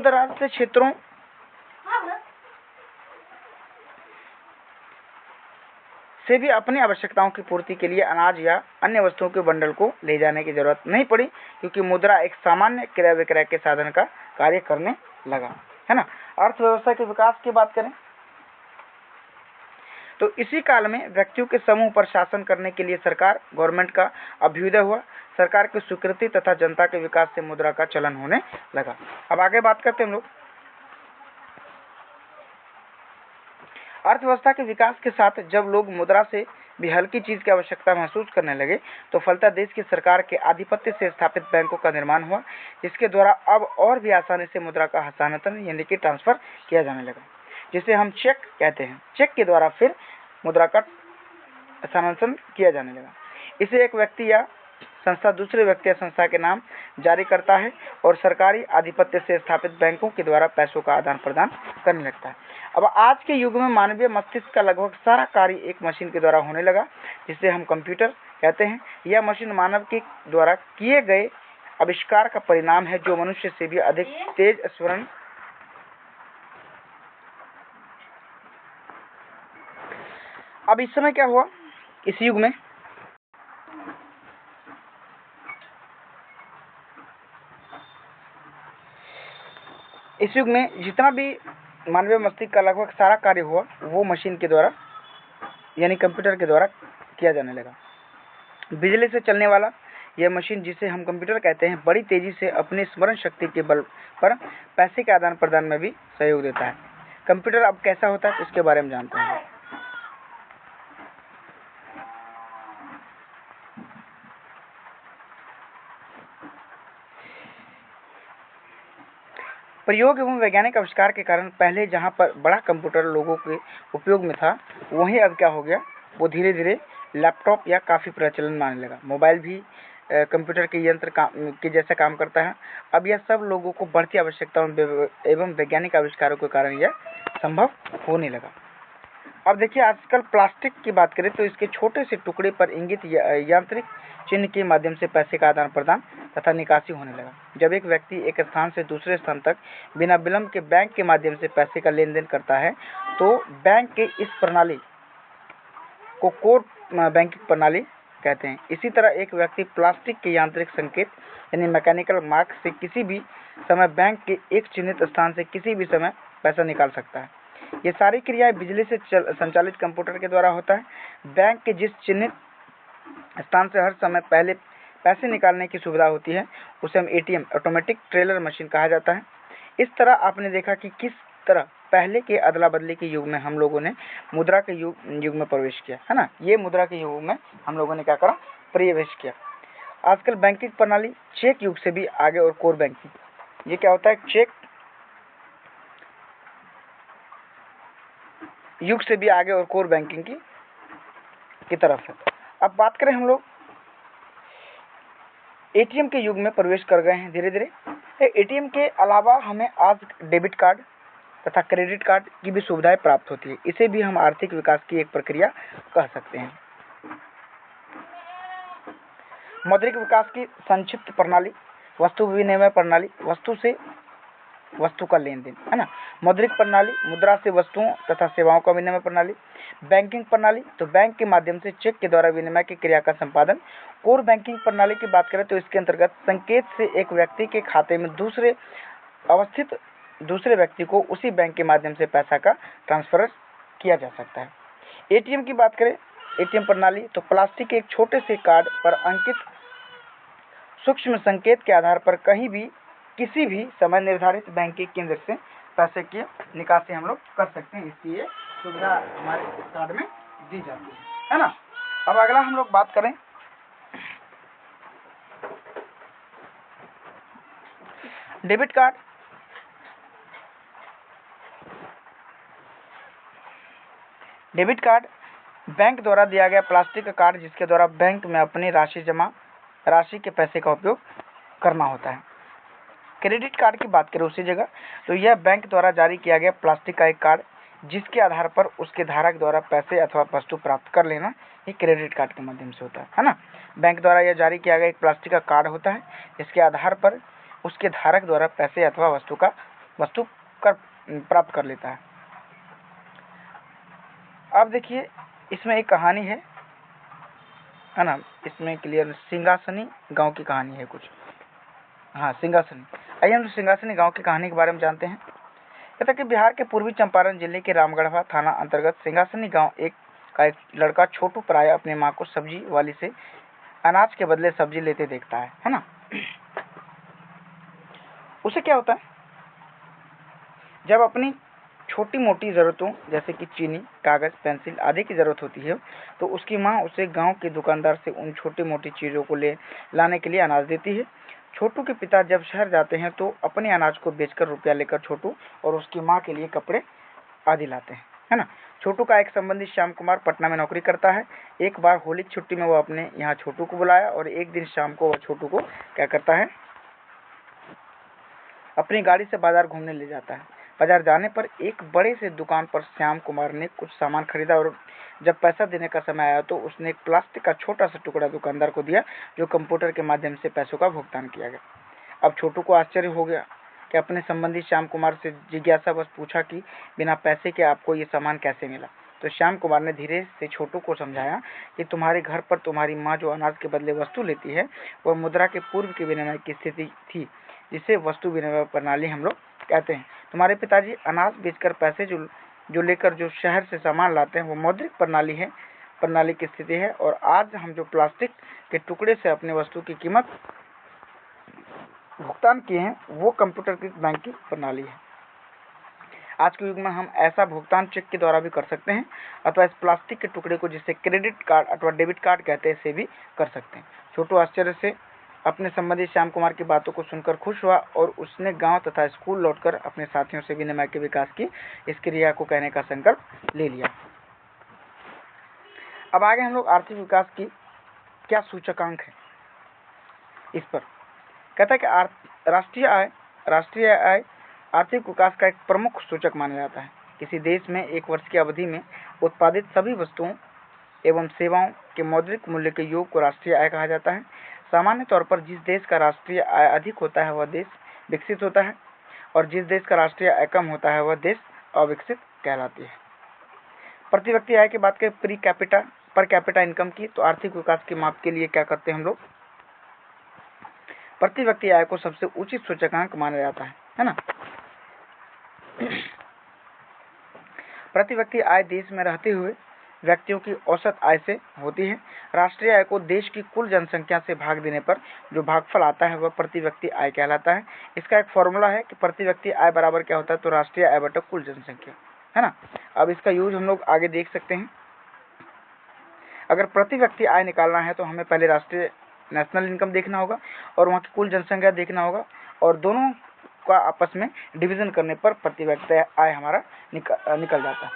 दराज से क्षेत्रों से भी अपनी आवश्यकताओं की पूर्ति के लिए अनाज या अन्य वस्तुओं के बंडल को ले जाने की जरूरत नहीं पड़ी, क्योंकि मुद्रा एक सामान्य क्रय विक्रय के साधन का कार्य करने लगा, है ना। अर्थव्यवस्था के विकास की बात करें तो इसी काल में व्यक्तियों के समूह पर शासन करने के लिए गवर्नमेंट का अभ्युदय हुआ। सरकार की स्वीकृति तथा जनता के विकास से मुद्रा का चलन होने लगा। अब आगे बात करते हैं हम लोग। अर्थव्यवस्था के विकास के साथ जब लोग मुद्रा से भी हल्की चीज की आवश्यकता महसूस करने लगे तो फलतः देश की सरकार के आधिपत्य से स्थापित बैंकों का निर्माण हुआ, जिसके द्वारा अब और भी आसानी से मुद्रा का हस्तांतरण यानी कि ट्रांसफर किया जाने लगा, जिसे हम चेक कहते हैं। चेक के द्वारा फिर मुद्रा का हस्तांतरण किया जाने लगा। इसे एक व्यक्ति या संस्था दूसरे व्यक्ति या संस्था के नाम जारी करता है और सरकारी आधिपत्य से स्थापित बैंकों के द्वारा पैसों का आदान प्रदान करने लगता है। अब आज के युग में मानवीय मस्तिष्क का लगभग सारा कार्य एक मशीन के द्वारा होने लगा, जिसे हम कंप्यूटर कहते हैं। यह मशीन मानव के द्वारा किए गए आविष्कार का परिणाम है, जो मनुष्य से भी अधिक तेज स्मरण अब इस समय क्या हुआ, इस युग में जितना भी मानवीय मस्तिष्क का लगभग सारा कार्य हुआ वो मशीन के द्वारा यानी कंप्यूटर के द्वारा किया जाने लगा। बिजली से चलने वाला यह मशीन, जिसे हम कंप्यूटर कहते हैं, बड़ी तेजी से अपनी स्मरण शक्ति के बल पर पैसे के आदान प्रदान में भी सहयोग देता है। कंप्यूटर अब कैसा होता है इसके बारे में जानते हैं। प्रयोग एवं वैज्ञानिक आविष्कार के कारण पहले जहां पर बड़ा कंप्यूटर लोगों के उपयोग में था, वहीं अब क्या हो गया, वो धीरे धीरे लैपटॉप या काफ़ी प्रचलन में आने लगा। मोबाइल भी कंप्यूटर के यंत्र के जैसा काम करता है। अब यह सब लोगों को बढ़ती आवश्यकताओं एवं वैज्ञानिक आविष्कारों के कारण यह संभव होने लगा। अब देखिए, आजकल प्लास्टिक की बात करें तो इसके छोटे से टुकड़े पर इंगित यांत्रिक चिन्ह के माध्यम से पैसे का आदान प्रदान तथा निकासी होने लगा। जब एक व्यक्ति एक स्थान से दूसरे स्थान तक बिना विलंब के बैंक के माध्यम से पैसे का लेन देन करता है तो बैंक के इस प्रणाली को कोर बैंकिंग प्रणाली कहते हैं। इसी तरह एक व्यक्ति प्लास्टिक के यांत्रिक संकेत यानी मैकेनिकल मार्क से किसी भी समय बैंक के एक चिन्हित स्थान से किसी भी समय पैसा निकाल सकता है। ये सारी क्रियाएं बिजली से संचालित कंप्यूटर के द्वारा होता है। बैंक के जिस चिन्हित स्थान से हर समय पहले पैसे निकालने की सुविधा होती है उसे हम एटीएम ऑटोमेटिक टेलर मशीन कहा जाता है। इस तरह आपने देखा कि किस तरह पहले के अदला बदली के युग में हम लोगों ने मुद्रा के युग में प्रवेश किया, है ना। ये मुद्रा के युग में हम लोगों ने क्या करा, प्रवेश किया। आजकल बैंकिंग प्रणाली चेक युग से भी आगे और कोर बैंकिंग, ये क्या होता है, चेक युग से भी आगे और कोर बैंकिंग की तरफ है। अब बात करें हम लोग एटीएम के युग में प्रवेश कर गए हैं धीरे धीरे। एटीएम के अलावा हमें आज डेबिट कार्ड तथा क्रेडिट कार्ड की भी सुविधाएं प्राप्त होती है। इसे भी हम आर्थिक विकास की एक प्रक्रिया कह सकते हैं। मौद्रिक विकास की संक्षिप्त प्रणाली, वस्तु विनिमय प्रणाली, वस्तु से वस्तु का लेन देन, है ना। मौद्रिक प्रणाली, मुद्रा से वस्तुओं तथा सेवाओं का विनिमय प्रणाली। बैंकिंग प्रणाली, तो बैंक के माध्यम से चेक के द्वारा विनिमय की क्रिया का संपादन। कोर बैंकिंग प्रणाली की बात करें तो इसके अंतर्गत संकेत से एक व्यक्ति के खाते में अवस्थित दूसरे व्यक्ति को उसी बैंक के माध्यम से पैसा का ट्रांसफर किया जा सकता है। एटीएम की बात करें, एटीएम प्रणाली, तो प्लास्टिक के एक छोटे से कार्ड पर अंकित सूक्ष्म संकेत के आधार पर कहीं भी किसी भी समय निर्धारित बैंक के केंद्र से पैसे की निकासी हम लोग कर सकते हैं। इसकी ये सुविधा हमारे कार्ड में दी जाती है ना। अब अगला हम लोग बात करें debit card. Debit card bank द्वारा दिया गया प्लास्टिक का कार्ड जिसके द्वारा बैंक में अपनी राशि के पैसे का उपयोग करना होता है। क्रेडिट कार्ड की बात करें उसी जगह, तो यह बैंक द्वारा जारी किया गया प्लास्टिक का एक कार्ड जिसके आधार पर उसके धारक द्वारा पैसे अथवा वस्तु प्राप्त कर लेना ये क्रेडिट कार्ड के माध्यम से होता है ना। बैंक द्वारा यह जारी किया गया एक प्लास्टिक का कार्ड होता है जिसके आधार पर उसके धारक द्वारा पैसे अथवा वस्तु प्राप्त कर लेता है। अब देखिए, इसमें एक कहानी है ना, इसमें क्लियर सिंहासनी गांव की कहानी है कुछ। हाँ, सिंहासनी। आइए हम सिंहासनी गांव की कहानी के बारे में जानते हैं। कहता कि बिहार के पूर्वी चंपारण जिले के रामगढ़वा थाना अंतर्गत सिंहासनी गांव एक लड़का छोटू प्राय अपनी माँ को सब्जी वाली से अनाज के बदले सब्जी लेते देखता है ना। उसे क्या होता है, जब अपनी छोटी मोटी ज़रूरतों जैसे कि चीनी, कागज़, पेंसिल आदि की ज़रूरत होती है तो उसकी माँ उसे गांव के दुकानदार से उन छोटी मोटी चीज़ों को लाने के लिए अनाज देती है। छोटू के पिता जब शहर जाते हैं तो अपने अनाज को बेचकर रुपया लेकर छोटू और उसकी माँ के लिए कपड़े आदि लाते हैं, है ना। छोटू का एक संबंधी श्याम कुमार पटना में नौकरी करता है। एक बार होली की छुट्टी में वो अपने यहाँ छोटू को बुलाया और एक दिन शाम को वह छोटू को क्या करता है, अपनी गाड़ी से बाजार घूमने ले जाता है। बाजार जाने पर एक बड़े से दुकान पर श्याम कुमार ने कुछ सामान खरीदा और जब पैसा देने का समय आया तो उसने एक प्लास्टिक का छोटा सा टुकड़ा दुकानदार को दिया जो कंप्यूटर के माध्यम से पैसों का भुगतान किया गया। अब छोटू को आश्चर्य हो गया कि अपने संबंधी श्याम कुमार से जिज्ञासावश पूछा कि बिना पैसे के आपको ये सामान कैसे मिला। तो श्याम कुमार ने धीरे से छोटू को समझाया कि तुम्हारे घर पर तुम्हारी माँ जो अनाज के बदले वस्तु लेती है वह मुद्रा के पूर्व के विनिमय की स्थिति थी जिसे वस्तु विनिमय प्रणाली हम लोग कहते हैं। तुम्हारे पिताजी अनाज बेचकर पैसे जो लेकर जो शहर से सामान लाते हैं वो मौद्रिक प्रणाली की स्थिति है और आज हम जो प्लास्टिक के टुकड़े से अपने वस्तु की कीमत भुगतान किए हैं वो कंप्यूटरकृत बैंकिंग प्रणाली है। आज के युग में हम ऐसा भुगतान चेक के द्वारा भी कर सकते हैं अथवा इस प्लास्टिक के टुकड़े को जिसे क्रेडिट कार्ड अथवा डेबिट कार्ड कहते हैं से भी कर सकते हैं। छोटू आश्चर्य से अपने संबंधी श्याम कुमार की बातों को सुनकर खुश हुआ और उसने गांव तथा स्कूल लौटकर अपने साथियों से विनिमय के विकास की इस क्रिया को कहने का संकल्प ले लिया। अब आगे हम लोग आर्थिक विकास की क्या सूचकांक है इस पर। कहता है कि राष्ट्रीय आय आर्थिक विकास का एक प्रमुख सूचक माना जाता है। किसी देश में एक वर्ष की अवधि में उत्पादित सभी वस्तुओं एवं सेवाओं के मौद्रिक मूल्य के योग को राष्ट्रीय आय कहा जाता है। सामान्य तौर पर जिस देश का राष्ट्रीय आय अधिक होता है वह देश विकसित होता है और जिस देश का राष्ट्रीय आय कम होता है वह देश अविकसित कहलाती है। प्रति व्यक्ति आय की बात करें पर कैपिटा इनकम की, तो आर्थिक विकास के माप के लिए क्या करते हैं हम लोग, प्रति व्यक्ति आय को सबसे उचित सूचकांक माना जाता है ना। प्रति व्यक्ति आय देश में रहते हुए व्यक्तियों की औसत आय से होती है। राष्ट्रीय आय को देश की कुल जनसंख्या से भाग देने पर जो भागफल आता है वह प्रति व्यक्ति आय कहलाता है। इसका एक फॉर्मूला है कि प्रति व्यक्ति आय बराबर क्या होता है, तो राष्ट्रीय आय बटा कुल जनसंख्या, है ना। अब इसका यूज हम लोग आगे देख सकते हैं। अगर प्रति व्यक्ति आय निकालना है तो हमें पहले राष्ट्रीय नेशनल इनकम देखना होगा और वहाँ की कुल जनसंख्या देखना होगा और दोनों का आपस में डिवीजन करने पर प्रति व्यक्ति आय हमारा निकल जाता है।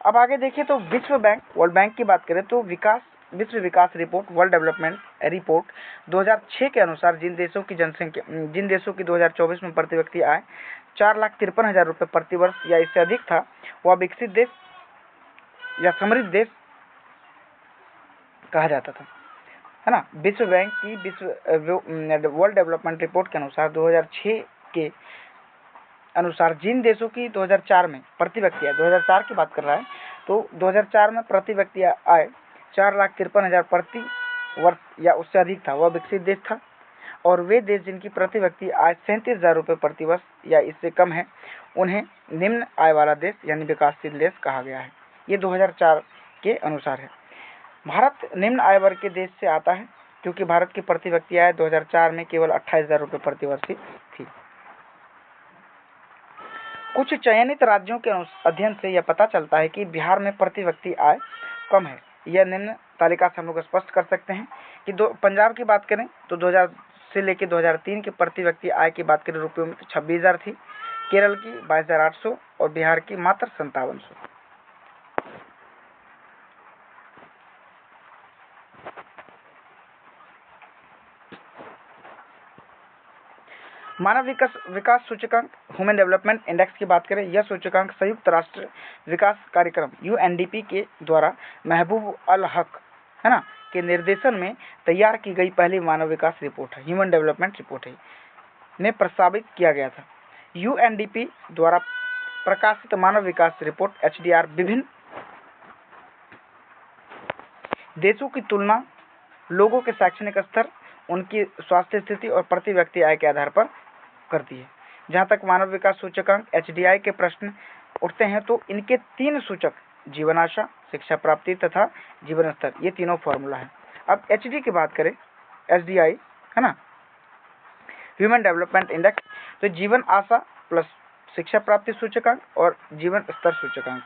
अब आगे देखिए तो विश्व बैंक, वर्ल्ड बैंक की बात करें तो विश्व विकास रिपोर्ट, वर्ल्ड डेवलपमेंट रिपोर्ट 2006 के अनुसार जिन देशों की 2024 में प्रति व्यक्ति आय 4,53,000 रुपये प्रति वर्ष या इससे अधिक था, वह विकसित देश या समृद्ध देश कहा जाता था, है ना। विश्व बैंक की वर्ल्ड डेवलपमेंट रिपोर्ट के अनुसार 2006 के अनुसार जिन देशों की 2004 में प्रति व्यक्ति आय, 2004 की बात कर रहा है, तो 2004 में प्रति व्यक्ति आय 4,53,000 प्रति वर्ष या उससे अधिक था, वह विकसित देश था। और वे देश जिनकी प्रति व्यक्ति आय 37,000 रुपये प्रति वर्ष या इससे कम है, उन्हें निम्न आय वाला देश यानी विकासशील देश कहा गया है। ये 2004 के अनुसार है। भारत निम्न आय वर्ग के देश से आता है क्योंकि भारत की प्रति व्यक्ति आय 2004 में केवल 28,000 रुपये प्रति वर्ष थी। कुछ चयनित राज्यों के अध्ययन से यह पता चलता है कि बिहार में प्रति व्यक्ति आय कम है। यह निम्न तालिका से हम लोग स्पष्ट कर सकते हैं कि पंजाब की बात करें तो 2000 से लेकर 2003 की प्रति व्यक्ति आय की बात करें रुपयों में तो 26,000 थी, केरल की 22,800 और बिहार की मात्र 5700। मानव विकास सूचकांक, ह्यूमन डेवलपमेंट इंडेक्स की बात करें, यह सूचकांक संयुक्त राष्ट्र विकास कार्यक्रम UNDP के द्वारा महबूब अल हक, है ना, के निर्देशन में तैयार की गई पहली मानव विकास रिपोर्ट है, ह्यूमन डेवलपमेंट रिपोर्ट है, ने प्रस्तावित किया गया था। UNDP द्वारा प्रकाशित मानव विकास रिपोर्ट HDR विभिन्न देशों की तुलना, लोगों के शैक्षणिक स्तर, उनकी स्वास्थ्य स्थिति और प्रति व्यक्ति आय के आधार पर करती है। जहाँ तक मानव विकास सूचकांक HDI के प्रश्न उठते हैं तो इनके 3 सूचक जीवन आशा, शिक्षा प्राप्ति तथा जीवन स्तर, ये तीनों फॉर्मूला है। अब HD की बात करें, HDI, है ना, ह्यूमन डेवलपमेंट इंडेक्स, तो जीवन आशा प्लस शिक्षा प्राप्ति सूचकांक और जीवन स्तर सूचकांक,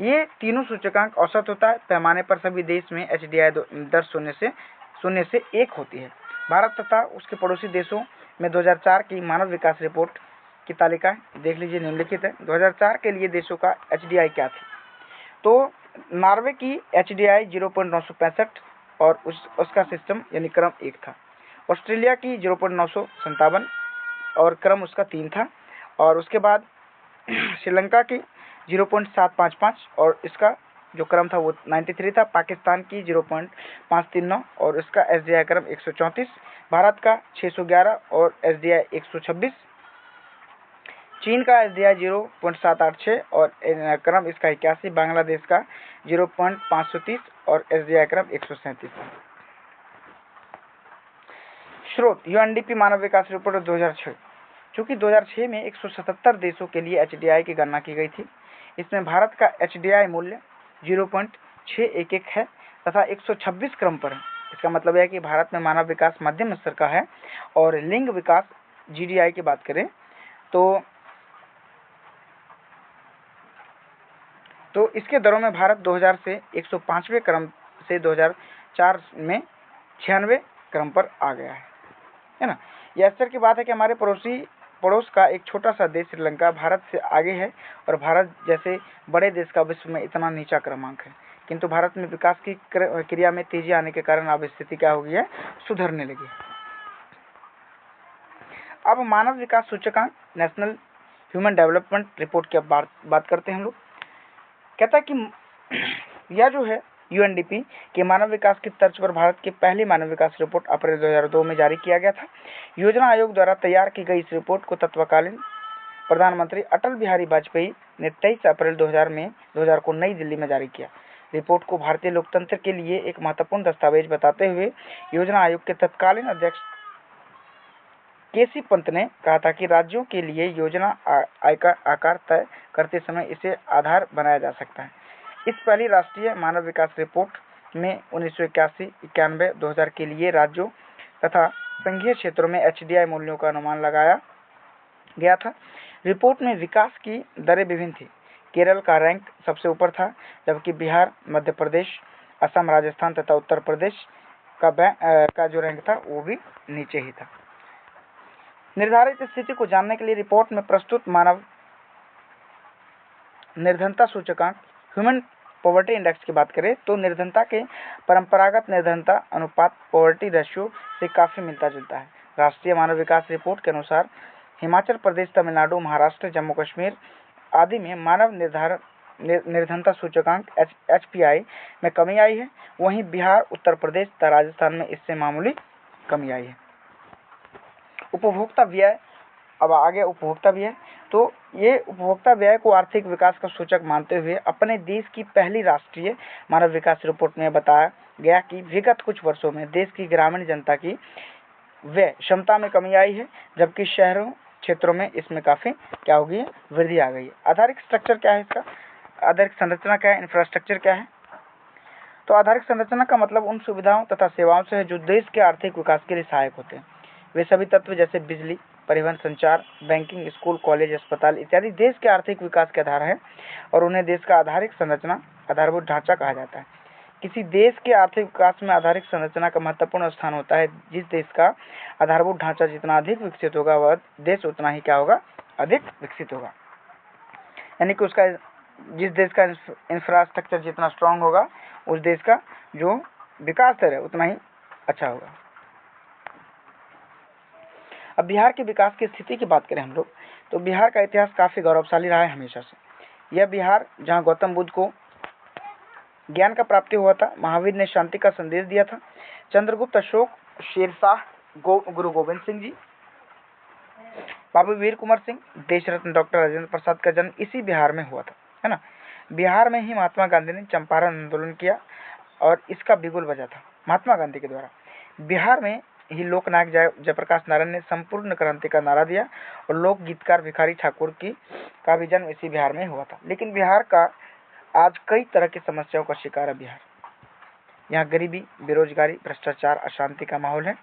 ये तीनों सूचकांक औसत होता है। पैमाने पर सभी देश में HDI दर 0 से 1 होती है। भारत तथा उसके पड़ोसी देशों में 2004 की मानव विकास रिपोर्ट की तालिका देख लीजिए, निम्नलिखित है। 2004 के लिए देशों का HDI क्या थी, तो नॉर्वे की HDI 0.965 और उसका सिस्टम यानी क्रम 1 था। ऑस्ट्रेलिया की 0.957 और क्रम उसका 3 था। और उसके बाद श्रीलंका की 0.755 और इसका जो क्रम था वो 93 था। पाकिस्तान की 0.539 और इसका HDI क्रम 134। भारत का 611 और HDI 126। चीन का HDI 0.786 और क्रम इसका 81। बांग्लादेश का 0.530 और HDI क्रम 137। स्रोत UNDP मानव विकास रिपोर्ट 2006। चूँकि 2006 में 177 देशों के लिए HDI की गणना की गई थी, इसमें भारत का HDI मूल्य 0.611 है तथा 126 क्रम पर है। इसका मतलब है कि भारत में मानव विकास मध्यम स्तर का है। और लिंग विकास GDI की बात करें तो इसके दरों में भारत 2000 से 105वें क्रम से 2004 में 96वें क्रम पर आ गया है ना। यह आश्चर्य की बात है कि हमारे पड़ोस का एक छोटा सा देश श्रीलंका भारत से आगे है और भारत जैसे बड़े देश का विश्व में इतना नीचा क्रमांक है, किंतु भारत में विकास की क्रिया में तेजी आने के कारण अब स्थिति क्या हो गई है, सुधरने लगी। अब मानव विकास सूचकांक नेशनल ह्यूमन डेवलपमेंट रिपोर्ट की बात करते हैं हम लोग। कहता है कि यह जो है यूएनडीपी के मानव विकास की तर्ज पर भारत की पहली मानव विकास रिपोर्ट अप्रैल 2002 में जारी किया गया था। योजना आयोग द्वारा तैयार की गई इस रिपोर्ट को तत्कालीन प्रधानमंत्री अटल बिहारी वाजपेयी ने 23 अप्रैल 2000 को नई दिल्ली में जारी किया। रिपोर्ट को भारतीय लोकतंत्र के लिए एक महत्वपूर्ण दस्तावेज बताते हुए योजना आयोग के तत्कालीन अध्यक्ष केसी पंत ने कहा था कि राज्यों के लिए योजना आकार तय करते समय इसे आधार बनाया जा सकता है। इस पहली राष्ट्रीय मानव विकास रिपोर्ट में 1981, 91, 2000 के लिए राज्यों तथा संघीय क्षेत्रों में HDI मूल्यों का अनुमान लगाया गया था। रिपोर्ट में विकास की दरें विभिन्न थी। केरल का रैंक सबसे ऊपर था, जबकि बिहार, मध्य प्रदेश, असम, राजस्थान तथा उत्तर प्रदेश का जो रैंक था वो भी नीचे ही था। निर्धारित स्थिति को जानने के लिए रिपोर्ट में प्रस्तुत मानव निर्धनता सूचकांक ह्यूमन पॉवर्टी इंडेक्स की बात करें तो निर्धनता के परंपरागत निर्धनता अनुपात पॉवर्टी रेशियो से काफी मिलता जुलता है। राष्ट्रीय मानव विकास रिपोर्ट के अनुसार हिमाचल प्रदेश, तमिलनाडु, महाराष्ट्र, जम्मू कश्मीर आदि में मानव निर्धनता सूचकांक HPI में कमी आई है। वहीं बिहार, उत्तर प्रदेश तथा राजस्थान में इससे मामूली कमी आई है। उपभोक्ता व्यय, अब आगे उपभोक्ता व्यय, तो ये उपभोक्ता व्यय को आर्थिक विकास का सूचक मानते हुए अपने देश की पहली राष्ट्रीय मानव विकास रिपोर्ट में बताया गया कि विगत कुछ वर्षों में देश की ग्रामीण जनता की व्यय क्षमता में कमी आई है, जबकि शहरों क्षेत्रों में इसमें काफी क्या होगी वृद्धि आ गई है। आधारिक स्ट्रक्चर क्या है इसका, आधारिक संरचना क्या है, इंफ्रास्ट्रक्चर क्या है? तो आधारिक संरचना का मतलब उन सुविधाओं तथा सेवाओं से है जो देश के आर्थिक विकास के लिए सहायक होते हैं। वे सभी तत्व जैसे बिजली, परिवहन, संचार, बैंकिंग, स्कूल, कॉलेज, अस्पताल इत्यादि देश के आर्थिक विकास के आधार हैं और उन्हें देश का आधारिक संरचना, आधारभूत ढांचा कहा जाता है। किसी देश के आर्थिक विकास में आधारिक संरचना का महत्वपूर्ण स्थान होता है। जिस देश का आधारभूत ढांचा जितना अधिक विकसित होगा वह देश उतना ही क्या होगा, अधिक विकसित होगा। यानी कि उसका जिस देश का इंफ्रास्ट्रक्चर जितना स्ट्रांग होगा उस देश का जो विकास दर है उतना ही अच्छा होगा। अब बिहार के विकास की स्थिति की बात करें हम लोग, तो बिहार का इतिहास काफी गौरवशाली रहा है हमेशा से। यह बिहार जहां गौतम बुद्ध को ज्ञान का प्राप्ति हुआ था, महावीर ने शांति का संदेश दिया था, चंद्रगुप्त, अशोक, शेरशाह, गुरु गोविंद सिंह जी, बाबू वीर कुंवर सिंह, देश रत्न डॉक्टर राजेंद्र प्रसाद का जन्म इसी बिहार में हुआ था, है ना। बिहार में ही महात्मा गांधी ने चंपारण आंदोलन किया और इसका बिगुल बजा था महात्मा गांधी के द्वारा। बिहार में ही लोकनायक जयप्रकाश नारायण ने संपूर्ण क्रांति का नारा दिया और लोक गीतकार भिखारी ठाकुर का भी जन्म इसी बिहार में हुआ था। लेकिन बिहार का आज कई तरह की समस्याओं का शिकार है बिहार। यहाँ गरीबी, बेरोजगारी, भ्रष्टाचार, अशांति का माहौल है।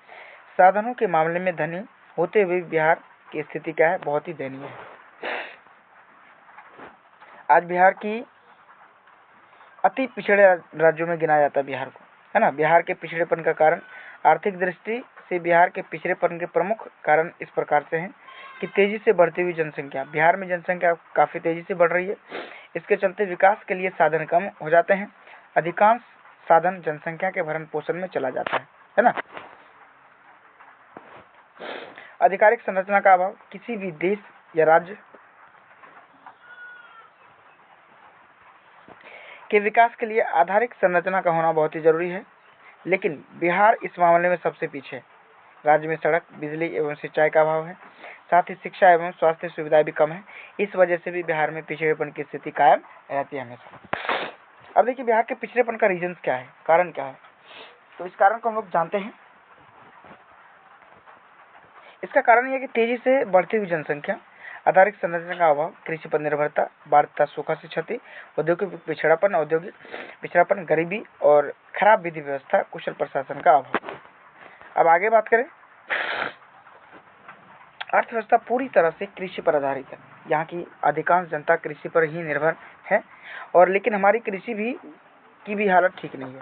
साधनों के मामले में धनी होते हुए बिहार की स्थिति क्या है, बहुत ही दयनीय है। आज बिहार की अति पिछड़े राज्यों में गिना जाता है बिहार को, है ना। बिहार के पिछड़ेपन का कारण, आर्थिक दृष्टि से बिहार के पिछड़ेपन के प्रमुख कारण इस प्रकार से हैं कि तेजी से बढ़ती हुई जनसंख्या। बिहार में जनसंख्या काफी तेजी से बढ़ रही है। इसके चलते विकास के लिए साधन कम हो जाते हैं। अधिकांश साधन जनसंख्या के भरण पोषण में चला जाता है ना। आधिकारिक संरचना का अभाव, किसी भी देश या राज्य के विकास के लिए आधारिक संरचना का होना बहुत ही जरूरी है, लेकिन बिहार इस मामले में सबसे पीछे है। राज्य में सड़क, बिजली एवं सिंचाई का अभाव है, साथ ही शिक्षा एवं स्वास्थ्य सुविधाएं भी कम है। इस वजह से भी बिहार में पिछड़ेपन की स्थिति कायम रहती है हमेशा। अब देखिए बिहार के पिछड़ेपन का रीजन क्या है, कारण क्या है, तो इस कारण को हम लोग जानते हैं। इसका कारण यह है कि तेजी से बढ़ती हुई जनसंख्या, आधारिक संरचना का अभाव, कृषि पर निर्भरता, बाढ़ तथा सूखा से क्षति, औद्योगिक पिछड़ापन, गरीबी और खराब विधि व्यवस्था, कुशल प्रशासन का अभाव। अब आगे बात करें, अर्थव्यवस्था पूरी तरह से कृषि पर आधारित है। यहाँ की अधिकांश जनता कृषि पर ही निर्भर है और लेकिन हमारी कृषि की भी हालत ठीक नहीं है।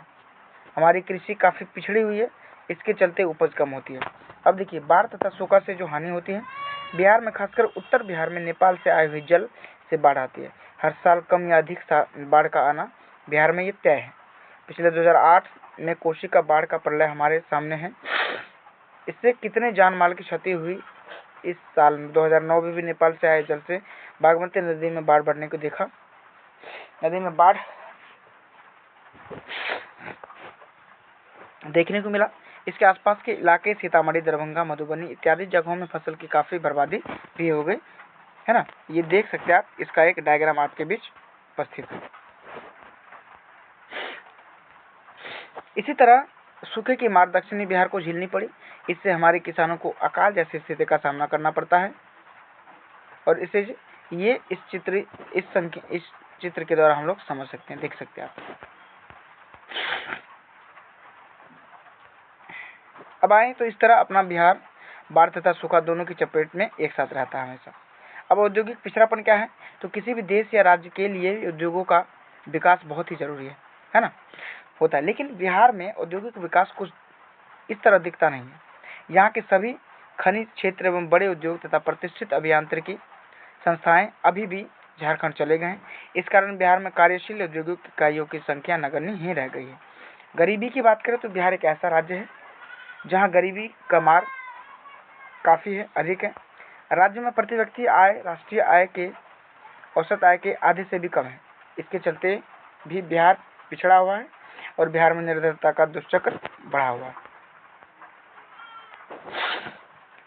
हमारी कृषि काफी पिछड़ी हुई है, इसके चलते उपज कम होती है। अब देखिए बाढ़ तथा सूखा से जो हानि होती है, बिहार में खासकर उत्तर बिहार में नेपाल से आए हुए जल से बाढ़ आती है। हर साल कम या अधिक बाढ़ का आना बिहार में ये तय है। पिछले 2008 में कोसी का बाढ़ का प्रलय हमारे सामने है। इससे कितने जान माल की क्षति हुई। इस साल 2009 में भी नेपाल से आए जल से बागमती नदी में बाढ़ बढ़ने को देखा। नदी में बाढ़ देखने को मिला। इसके आसपास के इलाके सीतामढ़ी, दरभंगा, मधुबनी इत्यादि जगहों में फसल की काफी बर्बादी भी हो गई, है ना। ये देख सकते हैं आप, इसका एक डायग्राम आपके बीच उपस्थित है। इसी तरह सूखे की मार दक्षिणी बिहार को झेलनी पड़ी। इससे हमारे किसानों को अकाल जैसी स्थिति का सामना करना पड़ता है। और इसे ये इस चित्र के द्वारा हम लोग समझ सकते हैं, देख सकते हैं आप। अब आए तो इस तरह अपना बिहार बाढ़ तथा सूखा दोनों की चपेट में एक साथ रहता है हमेशा। अब औद्योगिक पिछड़ापन क्या है? तो किसी भी देश या राज्य के लिए उद्योगों का विकास बहुत ही जरूरी है ना, होता है। लेकिन बिहार में औद्योगिक विकास कुछ इस तरह दिखता नहीं है। यहाँ के सभी खनिज क्षेत्र एवं बड़े उद्योग तथा प्रतिष्ठित अभियांत्रिकी संस्थाएं अभी भी झारखंड चले गए हैं। इस कारण बिहार में कार्यशील औद्योगिक इकाइयों की संख्या नगण्य ही रह गई है। गरीबी की बात करें तो बिहार एक ऐसा राज्य है जहां गरीबी का मार काफी है, अधिक है। राज्य में प्रति व्यक्ति आय राष्ट्रीय आय के औसत आय के आधे से भी कम है। इसके चलते भी बिहार पिछड़ा हुआ है और बिहार में निरंतरता का दुष्चक्र बढ़ा हुआ है।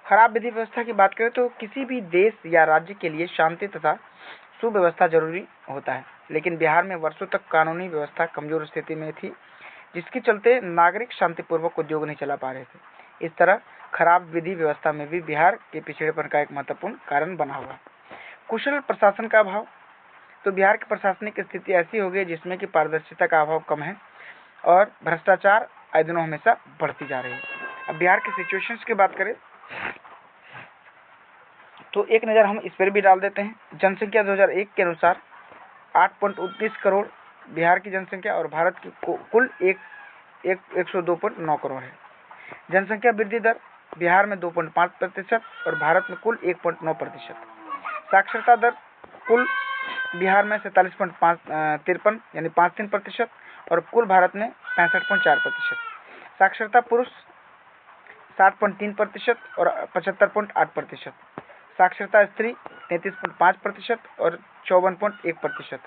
खराब विधि व्यवस्था की बात करें तो किसी भी देश या राज्य के लिए शांति तथा सुव्यवस्था जरूरी होता है, लेकिन बिहार में वर्षों तक कानूनी व्यवस्था कमजोर स्थिति में थी, जिसके चलते नागरिक शांतिपूर्वक उद्योग नहीं चला पा रहे थे। इस तरह खराब विधि व्यवस्था में भी बिहार के पिछड़ेपन का एक महत्वपूर्ण कारण बना हुआ। कुशल प्रशासन का अभाव, तो बिहार की प्रशासनिक स्थिति ऐसी हो गई जिसमें कि पारदर्शिता का अभाव कम है और भ्रष्टाचार आए दिनों हमेशा बढ़ती जा रही है। अब बिहार के सिचुएशंस की बात करें तो एक नज़र हम इस पर भी डाल देते हैं। जनसंख्या 2001 के अनुसार 8.29 करोड़ बिहार की जनसंख्या और भारत की कुल 102.9 करोड़ है। जनसंख्या वृद्धि दर बिहार में 2.5% और भारत में कुल 1.9%। साक्षरता दर कुल बिहार में 47.53 यानी 53% और कुल भारत में 65.4%। साक्षरता पुरुष 60.3% और 75.8%। साक्षरता स्त्री 33.5% और 54.1%।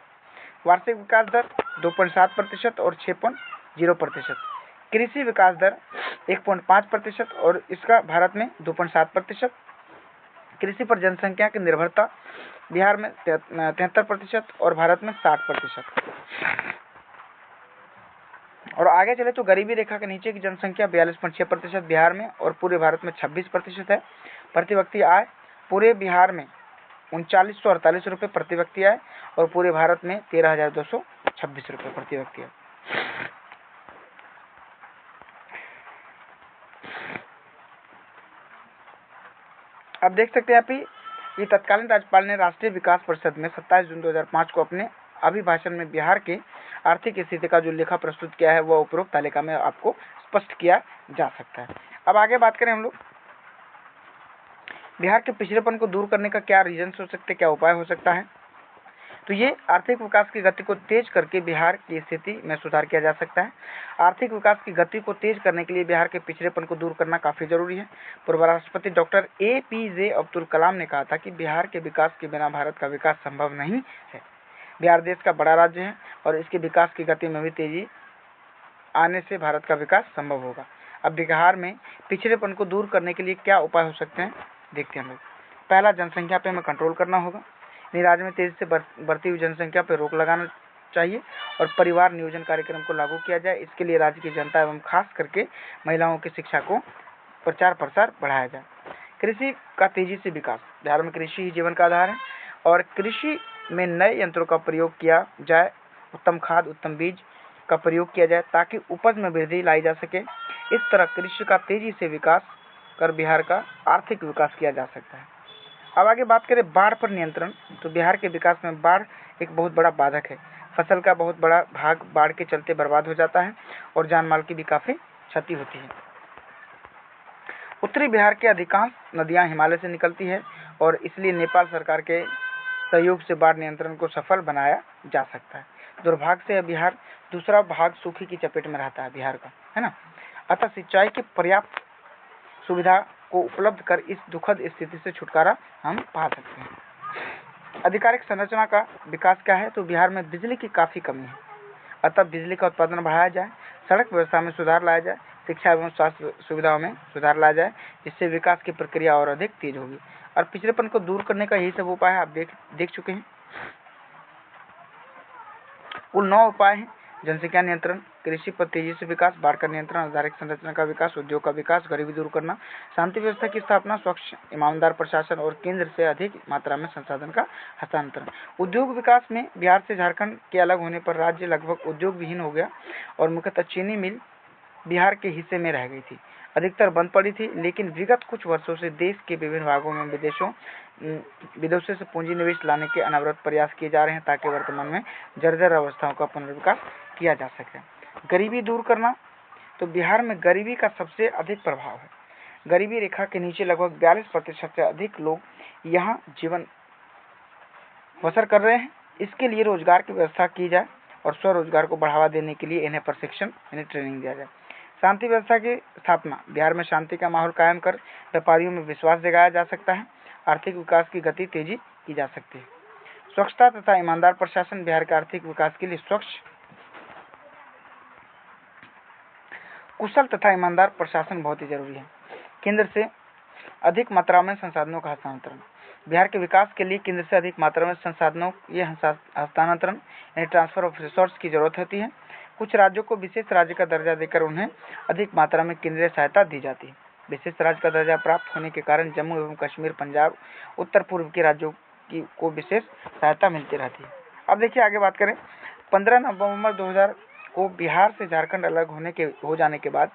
वार्षिक विकास दर 2.7% और 6.0%। कृषि विकास दर 1.5% और इसका भारत में 2.7%। कृषि पर जनसंख्या की निर्भरता बिहार में 73% और भारत में 60%। और आगे चले तो गरीबी रेखा के नीचे की जनसंख्या 42.6% बिहार में और पूरे भारत में 26% है। प्रति व्यक्ति आय पूरे बिहार में 3948 रुपये प्रति व्यक्ति आय और पूरे भारत में 13,226 रुपये प्रति व्यक्ति आय। अब देख सकते हैं आप ये तत्कालीन राज्यपाल ने राष्ट्रीय विकास परिषद में 27 जून 2005 को अपने अभिभाषण में बिहार के आर्थिक स्थिति का जो लेखा प्रस्तुत किया है वह उपरोक्त तालिका में आपको स्पष्ट किया जा सकता है। अब आगे बात करें हम लोग बिहार के पिछड़ेपन को दूर करने का क्या रीजन हो सकते, क्या उपाय हो सकता है। तो ये आर्थिक विकास की गति को तेज करके बिहार की स्थिति में सुधार किया जा सकता है। आर्थिक विकास की गति को तेज करने के लिए बिहार के पिछड़ेपन को दूर करना काफी जरूरी है। पूर्व राष्ट्रपति डॉक्टर APJ अब्दुल कलाम ने कहा था कि बिहार के विकास के बिना भारत का विकास संभव नहीं है। बिहार देश का बड़ा राज्य है और इसके विकास की गति में भी तेजी आने से भारत का विकास संभव होगा। अब बिहार में पिछड़ेपन को दूर करने के लिए क्या उपाय हो सकते हैं, देखते हैं हम लोग। पहला, जनसंख्या पे हमें कंट्रोल करना होगा। राज्य में तेजी से बढ़ती हुई जनसंख्या पर रोक लगाना चाहिए और परिवार नियोजन कार्यक्रम को लागू किया जाए। इसके लिए राज्य की जनता एवं खास करके महिलाओं की शिक्षा को प्रचार प्रसार बढ़ाया जाए। कृषि का तेजी से विकास, बिहार में कृषि ही जीवन का आधार है और कृषि में नए यंत्रों का प्रयोग किया जाए, उत्तम खाद उत्तम बीज का प्रयोग किया जाए ताकि उपज में वृद्धि लाई जा सके। इस तरह कृषि का तेजी से विकास कर बिहार का आर्थिक विकास किया जा सकता है। अब आगे बात करें बाढ़ पर नियंत्रण, तो बिहार के विकास में बाढ़ एक बहुत बड़ा बाधक है। फसल का बहुत बड़ा भाग बाढ़ के चलते बर्बाद हो जाता है और जान माल की भी काफी क्षति होती है। उत्तरी बिहार के अधिकांश नदियां हिमालय से निकलती है और इसलिए नेपाल सरकार के सहयोग से बाढ़ नियंत्रण को सफल बनाया जा सकता है। दुर्भाग्य से बिहार दूसरा भाग सूखे की चपेट में रहता है बिहार का, है ना। अतः सिंचाई की पर्याप्त सुविधा को उपलब्ध कर इस दुखद स्थिति से छुटकारा हम पा सकते हैं। आधिकारिक संरचना का विकास क्या है, तो बिहार में बिजली की काफ़ी कमी है, अतः बिजली का उत्पादन बढ़ाया जाए, सड़क व्यवस्था में सुधार लाया जाए, शिक्षा एवं स्वास्थ्य सुविधाओं में सुधार लाया जाए, जिससे विकास की प्रक्रिया और अधिक तेज होगी। और पिछड़ेपन को दूर करने का यही सब उपाय है, आप देख चुके हैं। कुल 9 उपाय हैं: जनसंख्या नियंत्रण, कृषि पर तेजी से विकास, बाढ़ का नियंत्रण, आधारिक संरचना का विकास, उद्योग का विकास, गरीबी दूर करना, शांति व्यवस्था की स्थापना, स्वच्छ ईमानदार प्रशासन और केंद्र से अधिक मात्रा में संसाधन का हस्तांतरण। उद्योग विकास में बिहार से झारखंड के अलग होने पर राज्य लगभग उद्योग विहीन हो गया और मुख्यतः चीनी मिल बिहार के हिस्से में रह गई थी, अधिकतर बंद पड़ी थी। लेकिन विगत कुछ वर्षों से देश के विभिन्न भागों में विदेशों से पूंजी निवेश लाने के अनवरत प्रयास किए जा रहे हैं, ताकि वर्तमान में जर्जर अवस्थाओं का पुनर्विकास किया जा सके। गरीबी दूर करना, तो बिहार में गरीबी का सबसे अधिक प्रभाव है। गरीबी रेखा के नीचे लगभग 42% से अधिक लोग यहाँ जीवन बसर कर रहे हैं। इसके लिए रोजगार की व्यवस्था की जाए और स्वरोजगार को बढ़ावा देने के लिए इन्हें प्रशिक्षण यानी ट्रेनिंग दिया जाए। शांति व्यवस्था की स्थापना, बिहार में शांति का माहौल कायम कर व्यापारियों में विश्वास जगाया जा सकता है, आर्थिक विकास की गति तेजी की जा सकती है। स्वच्छता तथा ईमानदार प्रशासन, बिहार के आर्थिक विकास के लिए स्वच्छ, कुशल तथा ईमानदार प्रशासन बहुत ही जरूरी है। केंद्र से अधिक मात्रा में संसाधनों का हस्तांतरण, बिहार के विकास के लिए केंद्र से अधिक मात्रा में संसाधनों ये हस्तांतरण यानी ट्रांसफर ऑफ रिसोर्स की जरूरत होती है। कुछ राज्यों को विशेष राज्य का दर्जा देकर उन्हें अधिक मात्रा में केंद्रीय सहायता दी जाती है। विशेष राज्य का दर्जा प्राप्त होने के कारण जम्मू एवं कश्मीर, पंजाब, उत्तर पूर्व के राज्यों को विशेष सहायता मिलती रहती है। अब देखिए आगे बात करें। 15 नवंबर 2000 को बिहार से झारखंड अलग हो जाने के बाद